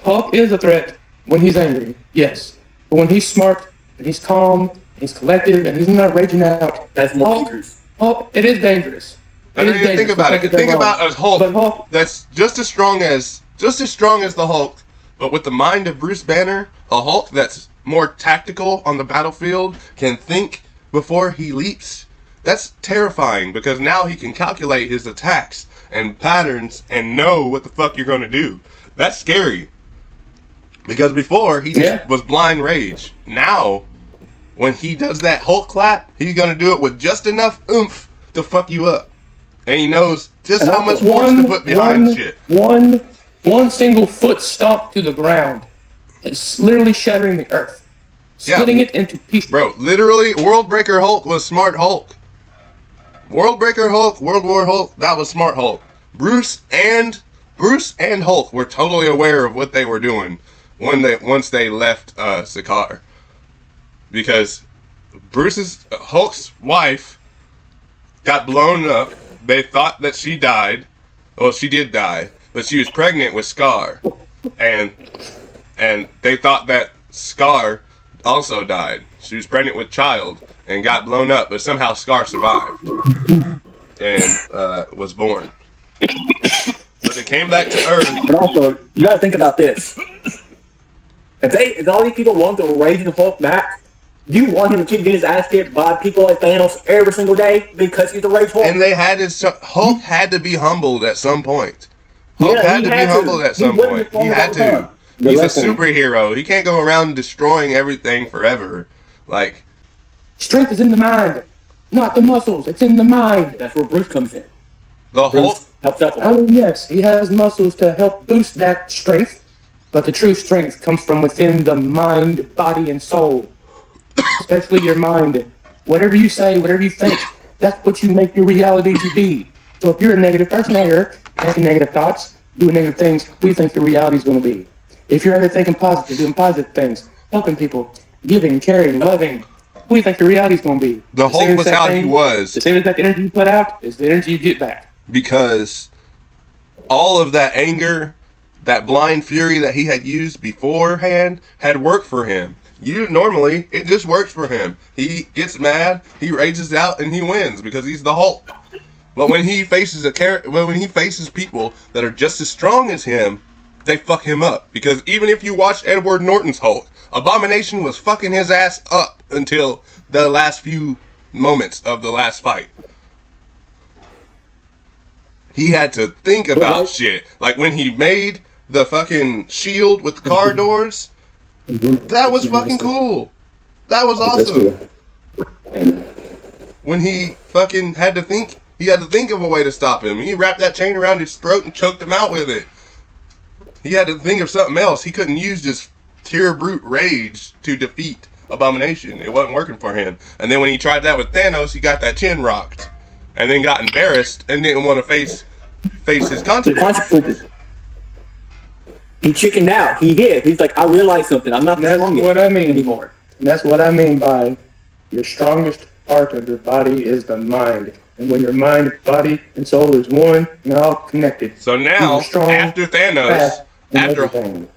Hulk is a threat when he's angry, yes. But when he's smart and he's calm He's collected, and he's not raging out. That's more dangerous. Hulk, it is dangerous. Think about it. Think about a Hulk that's just as strong as the Hulk, but with the mind of Bruce Banner, a Hulk that's more tactical on the battlefield, can think before he leaps. That's terrifying because now he can calculate his attacks and patterns and know what the fuck you're going to do. That's scary. Because before, he just was blind rage. Now, when he does that Hulk clap, he's going to do it with just enough oomph to fuck you up. And he knows just how much force to put behind shit. One single foot stomp to the ground is literally shattering the earth. Splitting it into pieces. Bro, literally, Worldbreaker Hulk was Smart Hulk. Worldbreaker Hulk, World War Hulk, that was Smart Hulk. Bruce and Hulk were totally aware of what they were doing once they left Sakaar. Because Hulk's wife got blown up. They thought that she died. Well, she did die, but she was pregnant with Scar, and they thought that Scar also died. She was pregnant with child and got blown up, but somehow Scar survived and was born. But they came back to Earth. But also, you gotta think about this. If all these people want the Raging Hulk back, you want him to keep getting his ass kicked by people like Thanos every single day because he's the Raging Hulk. And Hulk had to be humbled at some point. Hulk had to be humbled at some point. He had to. He's a superhero. He can't go around destroying everything forever. Like, strength is in the mind, not the muscles. It's in the mind. That's where Bruce comes in. The Hulk helps out. Oh yes, he has muscles to help boost that strength, but the true strength comes from within the mind, body, and soul. Especially your mind. Whatever you say, whatever you think, that's what you make your reality to be. So if you're a negative person out here, having negative thoughts, doing negative things, what do you think your reality is going to be? If you're out here thinking positive, doing positive things, helping people, giving, caring, loving, what do you think your reality is going to be? The Hulk was how he was. The same exact energy you put out is the energy you get back. Because all of that anger, that blind fury that he had used beforehand had worked for him. Normally, it just works for him. He gets mad, he rages out, and he wins because he's the Hulk. But when he faces people that are just as strong as him, they fuck him up. Because even if you watch Edward Norton's Hulk, Abomination was fucking his ass up until the last few moments of the last fight. He had to think about shit. Like when he made the fucking shield with the car doors, that was fucking cool. That was awesome. When he fucking had to think of a way to stop him. He wrapped that chain around his throat and choked him out with it. He had to think of something else. He couldn't use just pure brute rage to defeat Abomination. It wasn't working for him. And then when he tried that with Thanos, he got that chin rocked. And then got embarrassed and didn't want to face his consequences. He chickened out. He hid. He's like, I realized something. I'm not that long what I mean anymore. And that's what I mean by your strongest part of your body is the mind. And when your mind, body, and soul is one, you're all connected. So now, strong, after Thanos,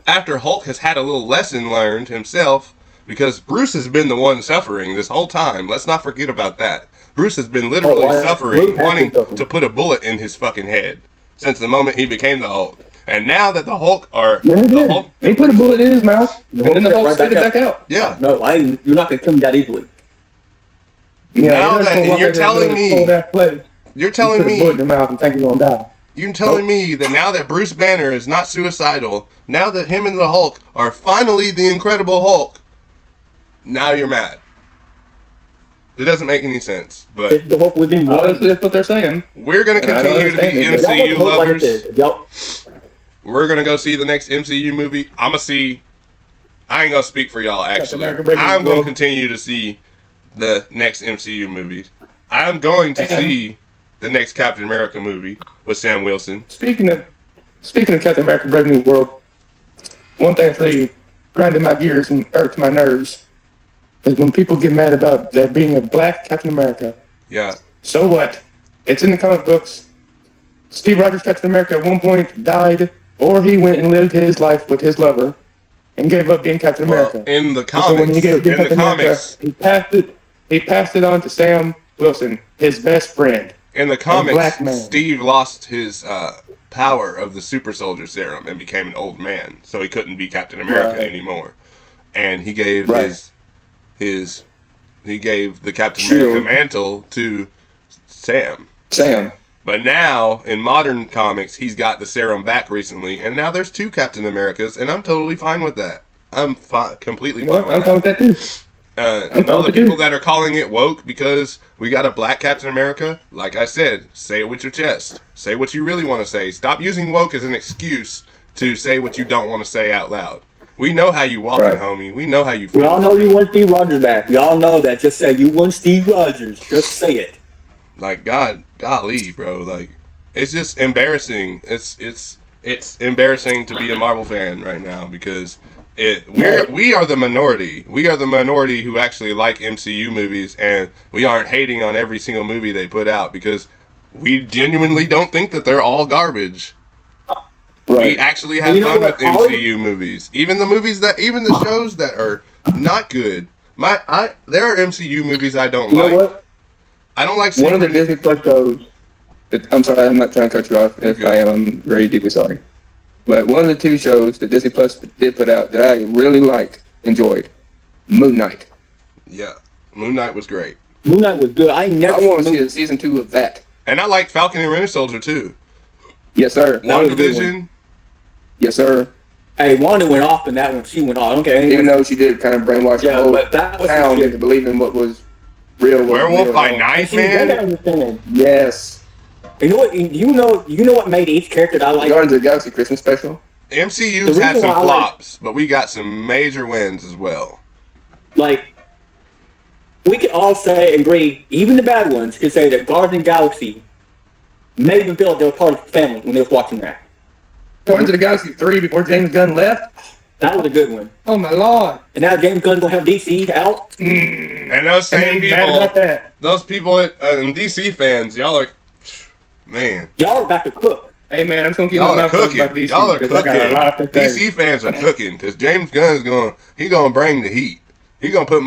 after Hulk has had a little lesson learned himself, because Bruce has been the one suffering this whole time. Let's not forget about that. Bruce has been literally suffering, wanting to put a bullet in his fucking head since the moment he became the Hulk. And now that the Hulk he put a bullet in his mouth, and then the Hulk spit it back out. Yeah. No, you're not going to kill me that easily. Yeah, now that you're telling me, you're telling me, in your mouth and think you're gonna die. You're telling me that now that Bruce Banner is not suicidal, now that him and the Hulk are finally the Incredible Hulk, now you're mad. It doesn't make any sense, but the Hulk within that's what they're saying. We're gonna continue to be MCU lovers. We're gonna go see the next MCU movie. I ain't gonna speak for y'all. Actually, I'm gonna continue to see the next MCU movie. I'm going to see the next Captain America movie with Sam Wilson. Speaking of Captain America: Brave New World, one thing that's really grinded my gears and irked my nerves is when people get mad about there being a black Captain America. Yeah. So what? It's in the comic books. Steve Rogers' Captain America at one point died, or he went and lived his life with his lover, and gave up being Captain America. In the And so when he gave comics, in the Captain America, comics, he passed it on to Sam Wilson, his best friend. in the black comics, man. Steve lost his power of the super soldier serum and became an old man, so he couldn't be Captain America Right. anymore. And he gave Right. he gave the Captain Shield. America mantle to Sam. Sam. But now, in modern comics, he's got the serum back recently, and now there's 2 Captain Americas, and I'm totally fine with that. I'm completely fine with I'm that. fine with that too. And all the people that are calling it woke because we got a black Captain America, like I said, say it with your chest. Say what you really want to say. Stop using woke as an excuse to say what you don't want to say out loud. We know how you walking, Right. homie. We know how you We feel. all know you want Steve Rogers back. We all know that. Just say you want Steve Rogers. Just say it. Like, golly, bro. Like, it's just embarrassing. It's embarrassing to be a Marvel fan right now because we are the minority. We are the minority who actually like MCU movies, and we aren't hating on every single movie they put out because we genuinely don't think that they're all garbage. We Right. actually have You know fun with what, Ollie? MCU movies. Even the shows that are not good. There are MCU movies I don't You know like. what? I don't like One of the Secret- Disney Plus shows. I'm sorry, I'm not trying to cut you off. If I am, I'm very deeply sorry. But one of the 2 shows that Disney Plus did put out that I really liked, enjoyed, Moon Knight. Yeah, Moon Knight was great. Moon Knight was good. I ain't never I want to seen see a season 2 of that. And I like Falcon and Winter Soldier too. Yes, sir. That was a good one. WandaVision, Yes, sir. Hey, Wanda went off in that one. She went off. I don't care. Even though she did kind of brainwash the Yeah, whole but that was town shit. into believing what was real. Was Werewolf real. by Night, See, they gotta man. understand. Yes. You know what? You know what made each character that I like. Guardians of the Galaxy Christmas special. MCU's The had reason some why I like- flops, but we got some major wins as well. Like, we can all say and agree, even the bad ones, can say that Guardians of the Galaxy made them feel like they were part of the family when they was watching that. Guardians of the Galaxy 3 before James Gunn left. That was a good one. Oh my lord. And now James Gunn's gonna have DC out. And those same And mad about people, that. those people and DC fans, y'all are, man, Y'all are back to cook. Hey man, I'm just gonna keep y'all my are mouth closed cooking. about DC. Y'all are because I got a lot cooking. to say. DC fans are cooking because James Gunn's gonna bring the heat. He gonna put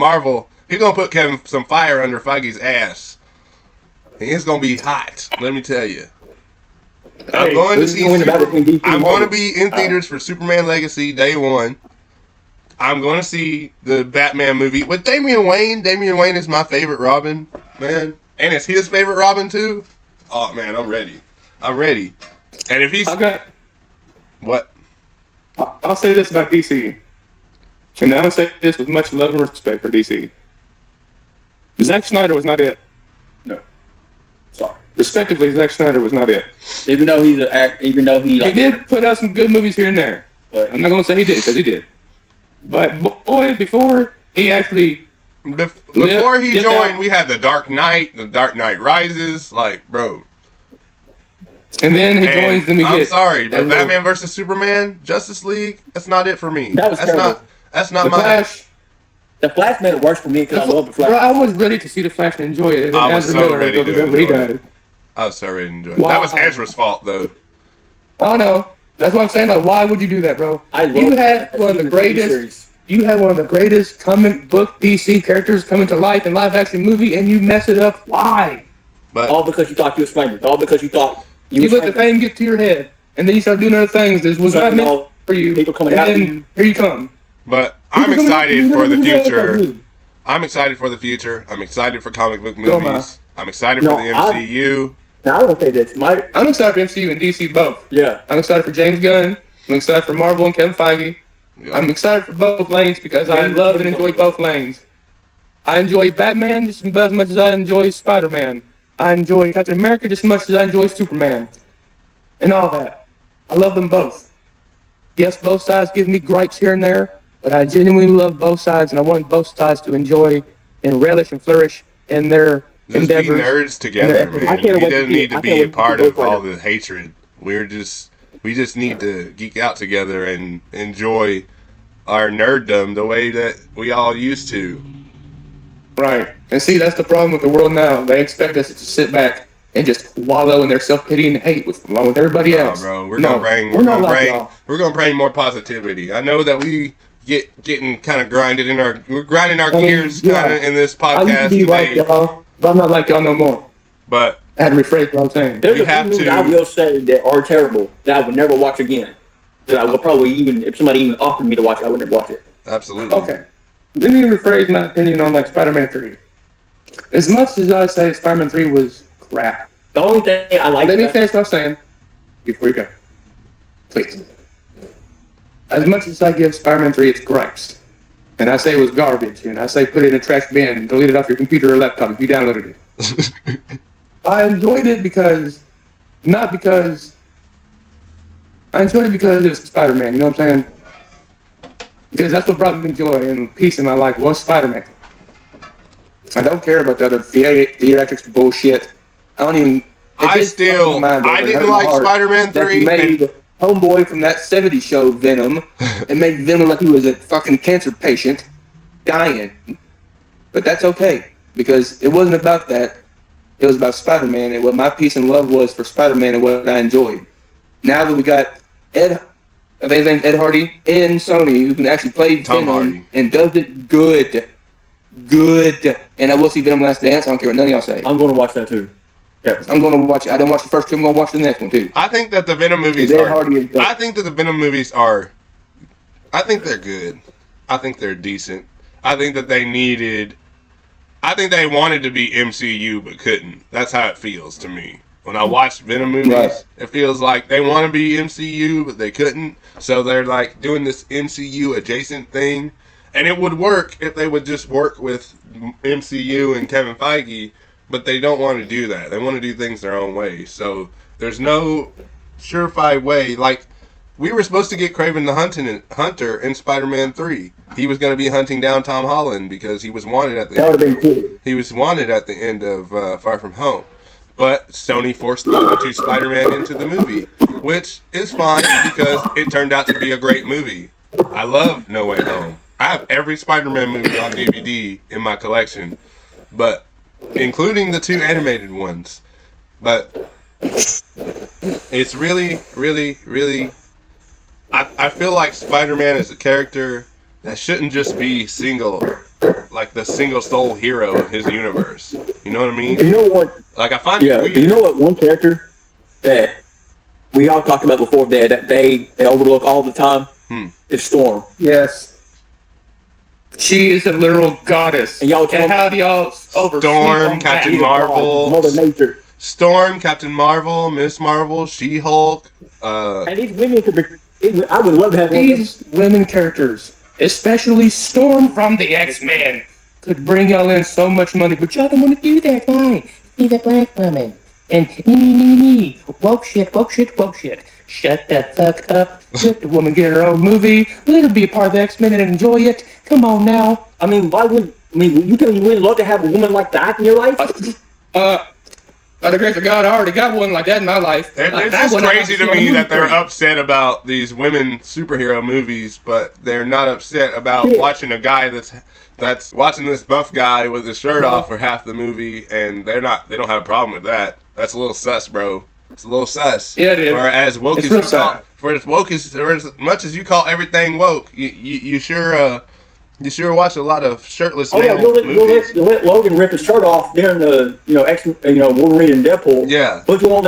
some fire under Feige's ass. It's gonna be hot. Let me tell you. I'm Hey, going to this is see. going to battle between DC and I'm going to Marvel. be in theaters for Superman Legacy day 1. I'm going to see the Batman movie with Damian Wayne. Damian Wayne is my favorite Robin, man, and it's his favorite Robin too. Oh man, I'm ready. I'm ready. And if he's what? I'll say this about DC, and I'll say this with much love and respect for DC. Zack Snyder was not it. No. Sorry. Respectively, Zack Snyder was not it. Even though he's an act, even though he He did put out some good movies here and there. I'm not gonna say he did because he did. But boy, before he actually Before he Yeah. joined, we had the Dark Knight Rises, like bro. and then he And joins, then we I'm get. sorry, but that little- Batman versus Superman, Justice League, that's not it for me. That was that's terrible. not. That's not The my. Flash. The Flash made it worse for me because I love the Flash. Bro, I was ready to see the Flash and enjoy it. And then I was Ezra so Miller ready goes to over, he enjoy died. it. I was so ready to enjoy it. Wow. That was Ezra's fault though. I know. That's what I'm saying. Like, why would you do that, bro? I love You had one of the TV greatest. series. You had one of the greatest comic book DC characters coming to life in live action movie, and you mess it up. Why? But All because you thought you was famous. All because you thought You was let the famous. fame get to your head, and then you start doing other things that was not Something meant all- for you. people coming and at then you. here you come. I'm People coming at you, excited for the you know, future. you know, I'm excited for the future. I'm excited for comic book Go on, movies. I'm excited No, for the MCU. Now I want to say this. I'm excited for MCU and DC both. Yeah. I'm excited for James Gunn. I'm excited for Marvel and Kevin Feige. Yeah. I'm excited for both lanes because I love and enjoy both lanes. I enjoy Batman just as much as I enjoy Spider-Man. I enjoy Captain America just as much as I enjoy Superman. And all that. I love them both. Yes, both sides give me gripes here and there, but I genuinely love both sides, and I want both sides to enjoy and relish and flourish in their Just be endeavors. nerds together, I man. can't We wait to don't see- need to I be can't a wait to part see of both all of them. the hatred. We just need to geek out together and enjoy our nerddom the way that we all used to. Right. And see, that's the problem with the world now. They expect us to sit back and just wallow in their self-pity and hate along with everybody Nah, else. bro, we're No, gonna bring we're not like y'all. more positivity. I know that we getting kind of grinding our gears kind of in this I podcast used to be like today. y'all, but I'm not like y'all no more. But I had to rephrase what I'm saying. There's We a have few movies to- I will say that are terrible that I would never watch again. That I would probably even, if somebody even offered me to watch it, I wouldn't watch it. absolutely. Okay. Let me rephrase my opinion on like Spider-Man 3. As much as I say Spider-Man 3 was crap. The only thing I like Let me about finish what I'm saying before you go. Please. As much as I give Spider-Man 3 its gripes, and I say it was garbage, and I say put it in a trash bin and delete it off your computer or laptop if you downloaded it. I enjoyed it because I enjoyed it because it was Spider-Man, you know what I'm saying? Because that's what brought me joy and peace in my life was Spider-Man. I don't care about the other theatrics bullshit. I don't even... I didn't like Spider-Man 3. He made homeboy from that 70s show, Venom, and made Venom like he was a fucking cancer patient, dying. But that's okay, because it wasn't about that. It was about Spider-Man, and what my peace and love was for Spider-Man and what I enjoyed. Now that we got Ed Hardy and Sony, who can actually play Tom Venom Hardy. and does it good. And I will see Venom Last Dance. I don't care what none of y'all say. I'm going to watch that too. Yeah. I'm going to watch it. I didn't watch the first two. I'm going to watch the next one too. I think that the Venom movies Ed are. Hardy is I think that the Venom movies are. I think they're good. I think they're decent. I think that they needed. I think they wanted to be MCU but couldn't. That's how it feels to me. When I watch Venom movies, Right. It feels like they want to be MCU but they couldn't. So they're like doing this MCU adjacent thing. And it would work if they would just work with MCU and Kevin Feige, but they don't want to do that. They want to do things their own way. So there's no surefire way. Like, we were supposed to get Kraven the Hunter in Spider-Man 3. He was going to be hunting down Tom Holland because he was wanted at the That would have been cool. He was wanted at the end of Far From Home. But Sony forced the two Spider-Man into the movie, which is fine because it turned out to be a great movie. I love No Way Home. I have every Spider-Man movie on DVD in my collection, but including the two animated ones. But it's really, really, really... I feel like Spider-Man is a character that shouldn't just be like the single sole hero of his universe. You know what I mean? You know what? Like, I find Yeah. it weird. You know what? One character that we all talked about before that they overlook all the time is Storm. Yes. She is a literal goddess. And y'all tell me- how do y'all oversleep Storm, on Captain that? Marvel. Mother Nature. Storm, Captain Marvel, Miss Marvel, She-Hulk. And these women could be. I would love to have one. These women characters, especially Storm from the X-Men, could bring y'all in so much money, but y'all don't want to do that. Why? She's a black woman. And me. Woke shit. Shut the fuck up. Let the woman get her own movie. Let her be a part of the X-Men and enjoy it. Come on now. I mean, why would? I mean, you can really love to have a woman like that in your life. By the grace of God, I already got one like that in my life. It's just crazy to me that they're upset about these women superhero movies, but they're not upset about watching a guy that's watching this buff guy with his shirt off for half the movie, and they don't have a problem with that. That's a little sus, bro. It's a little sus. Yeah, it is. For as much as you call everything woke, you sure watch a lot of shirtless male movies. You'll let Logan rip his shirt off during the Wolverine and Deadpool. Yeah. But you won't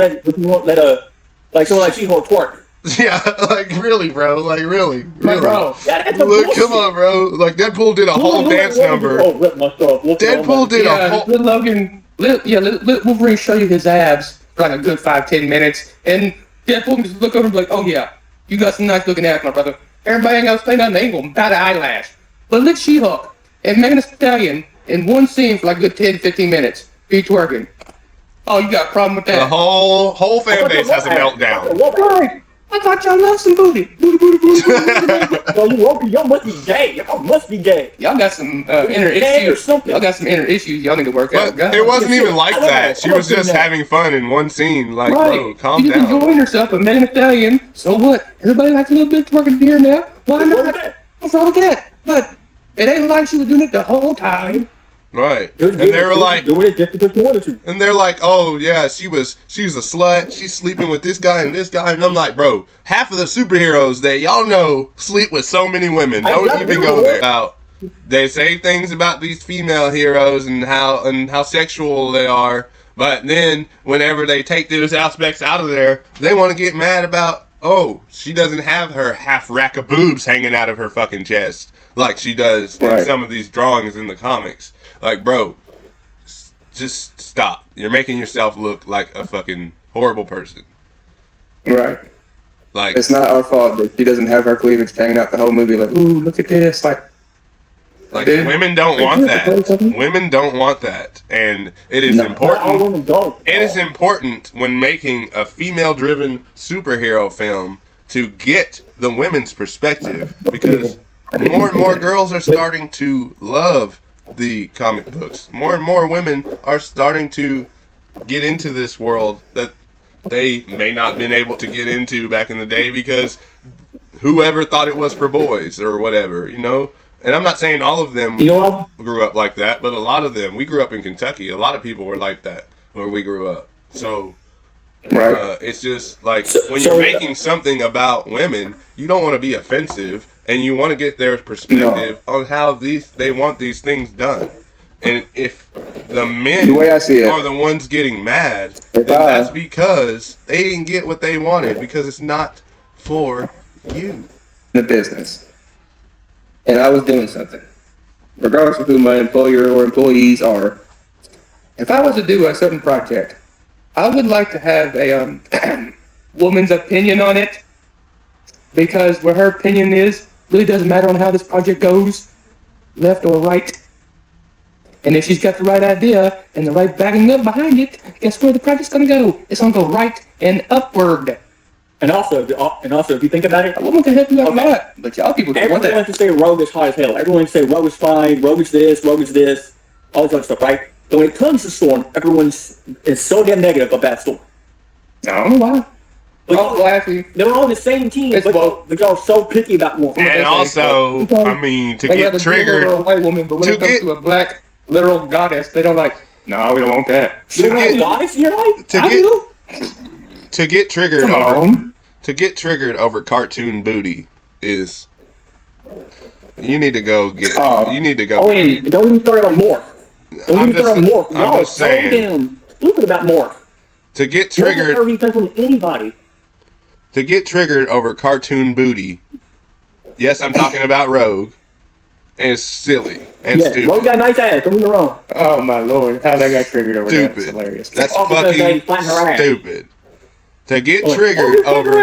let like someone like She-Hulk twerk. Yeah, like really, bro. Like really. Bro. Yeah, that's Look, come on, bro. Like Deadpool did a whole dance number. Oh, rip my stuff. Deadpool did a whole. Let Logan, let Wolverine show you his abs for like a good 5-10 minutes, and Deadpool can just look over and be like, oh yeah, you got some nice looking abs, my brother. Everybody ain't got to say nothing, they ain't gonna bat an eyelash. But look, She-Hulk and Megan Thee Stallion in one scene for like a good 10-15 minutes, be twerking. Oh, you got a problem with that? The whole fan base has a meltdown. Right. I thought y'all loved some booty. Booty. Y'all must be gay. Y'all must be gay. Y'all got some inner Gay or issues. something. Y'all got some inner issues y'all need to work out. But it wasn't even like that. She was just having fun in one scene. Like, bro, calm You just down. enjoying yourself, a Megan Thee Stallion. So what? Everybody likes a little bit of twerking here now. Why not? What's wrong with that? But it ain't like she was doing it the whole time. Right. And they were like, doing it just because you wanted to. and they're like, oh yeah, she's a slut. She's sleeping with this guy and this guy. And I'm like, bro, half of the superheroes that y'all know sleep with so many women. Don't even go there. They say things about these female heroes and how sexual they are, but then whenever they take those aspects out of there, they want to get mad about, oh, she doesn't have her half rack of boobs hanging out of her fucking chest like she does in some of these drawings in the comics. Like, bro, just stop. You're making yourself look like a fucking horrible person. Right. Like, it's not our fault that she doesn't have her cleavage hanging out the whole movie. Like, ooh, look at this. Like dude, women don't want that. Women don't want that, and it is important. It is important when making a female-driven superhero film to get the women's perspective, because more and more girls are starting to love the comic books. More and more women are starting to get into this world that they may not have been able to get into back in the day because whoever thought it was for boys or whatever, you know? And I'm not saying all of them grew up like that, but a lot of them, we grew up in Kentucky. A lot of people were like that where we grew up. So it's just like when you're making something about women, you don't want to be offensive, and you want to get their perspective on how they want these things done. And if the men are the ones getting mad, then that's because they didn't get what they wanted, because it's not for you. The business. And I was doing something, regardless of who my employer or employees are. If I was to do a certain project, I would like to have a woman's opinion on it, because where her opinion is really doesn't matter on how this project goes, left or right. And if she's got the right idea and the right backing up behind it, guess where the project's going to go? It's going to go right and upward. And also, if you think about it, a woman can help you out a lot, but y'all people don't want that. Everyone wants to say Rogue is hot as hell. Everyone wants to say Rogue is fine, Rogue is this, all this other stuff, right? But when it comes to Storm, everyone is so damn negative about Storm. I don't know why. They're all on the same team, but y'all are so picky about one. And also, I mean, to get triggered, a white woman, but when it comes to a black literal goddess, they don't like. No, we don't want that. To get triggered over cartoon booty is, you need to go get. You need to go. Oh, and don't even start on Morph. I'm just saying. Stupid about Morph. To get triggered. Anybody. To get triggered over cartoon booty. Yes, I'm talking about Rogue. And it's silly and stupid. Rogue got nice ass. Don't get me wrong. Oh my lord, how that got triggered over that? That's hilarious. That's fucking stupid. To get triggered over,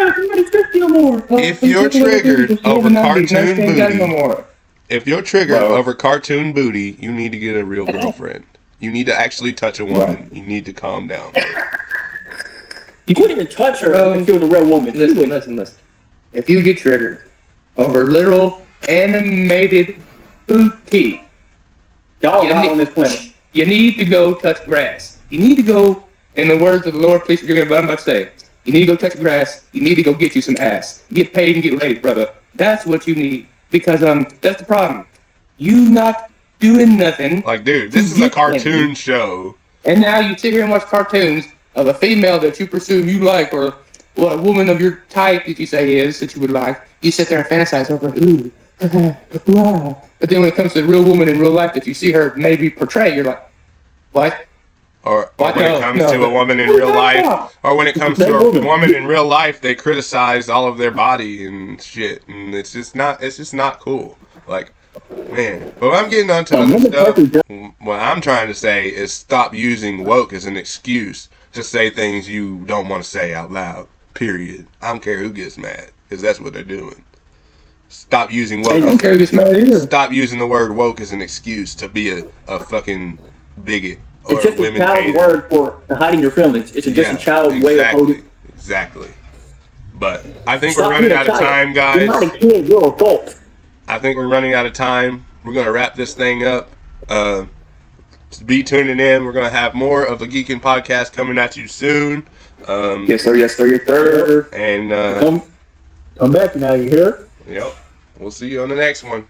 if you're triggered over cartoon booty, if you're triggered over cartoon booty, you need to get a real girlfriend. You need to actually touch a woman. You need to calm down. You couldn't even touch her if she was a real woman. Listen. If you get triggered over literal animated booty, y'all not on this planet. You need to go touch grass. You need to go, in the words of the Lord, please forgive me what I'm about to say. You need to go touch grass. You need to go get you some ass. Get paid and get laid, brother. That's what you need. Because that's the problem. You not doing nothing. Like, dude, this is a cartoon show. And now you sit here and watch cartoons of a female that you presume you like, or a woman of your type that you say is, that you would like. You sit there and fantasize over, ooh, wow. But then when it comes to a real woman in real life that you see her maybe portray, you're like, what? Or when it comes to a woman in real life, or when it comes to a woman in real life, they criticize all of their body and shit, and it's just not cool. Like, man, but I'm getting onto other stuff. What I'm trying to say is stop using woke as an excuse to say things you don't want to say out loud. Period. I don't care who gets mad, because that's what they're doing. Stop using woke. I don't care who gets mad either. Stop using the word woke as an excuse to be a fucking bigot. It's just a child word for hiding your feelings. It's just a child way of holding. Exactly. But I think we're running out of time, guys. You're not a kid, you're an adult. I think we're running out of time. We're going to wrap this thing up. Be tuning in. We're going to have more of the GEEKIN podcast coming at you soon. Yes, sir. And come back now, you hear? Yep. We'll see you on the next one.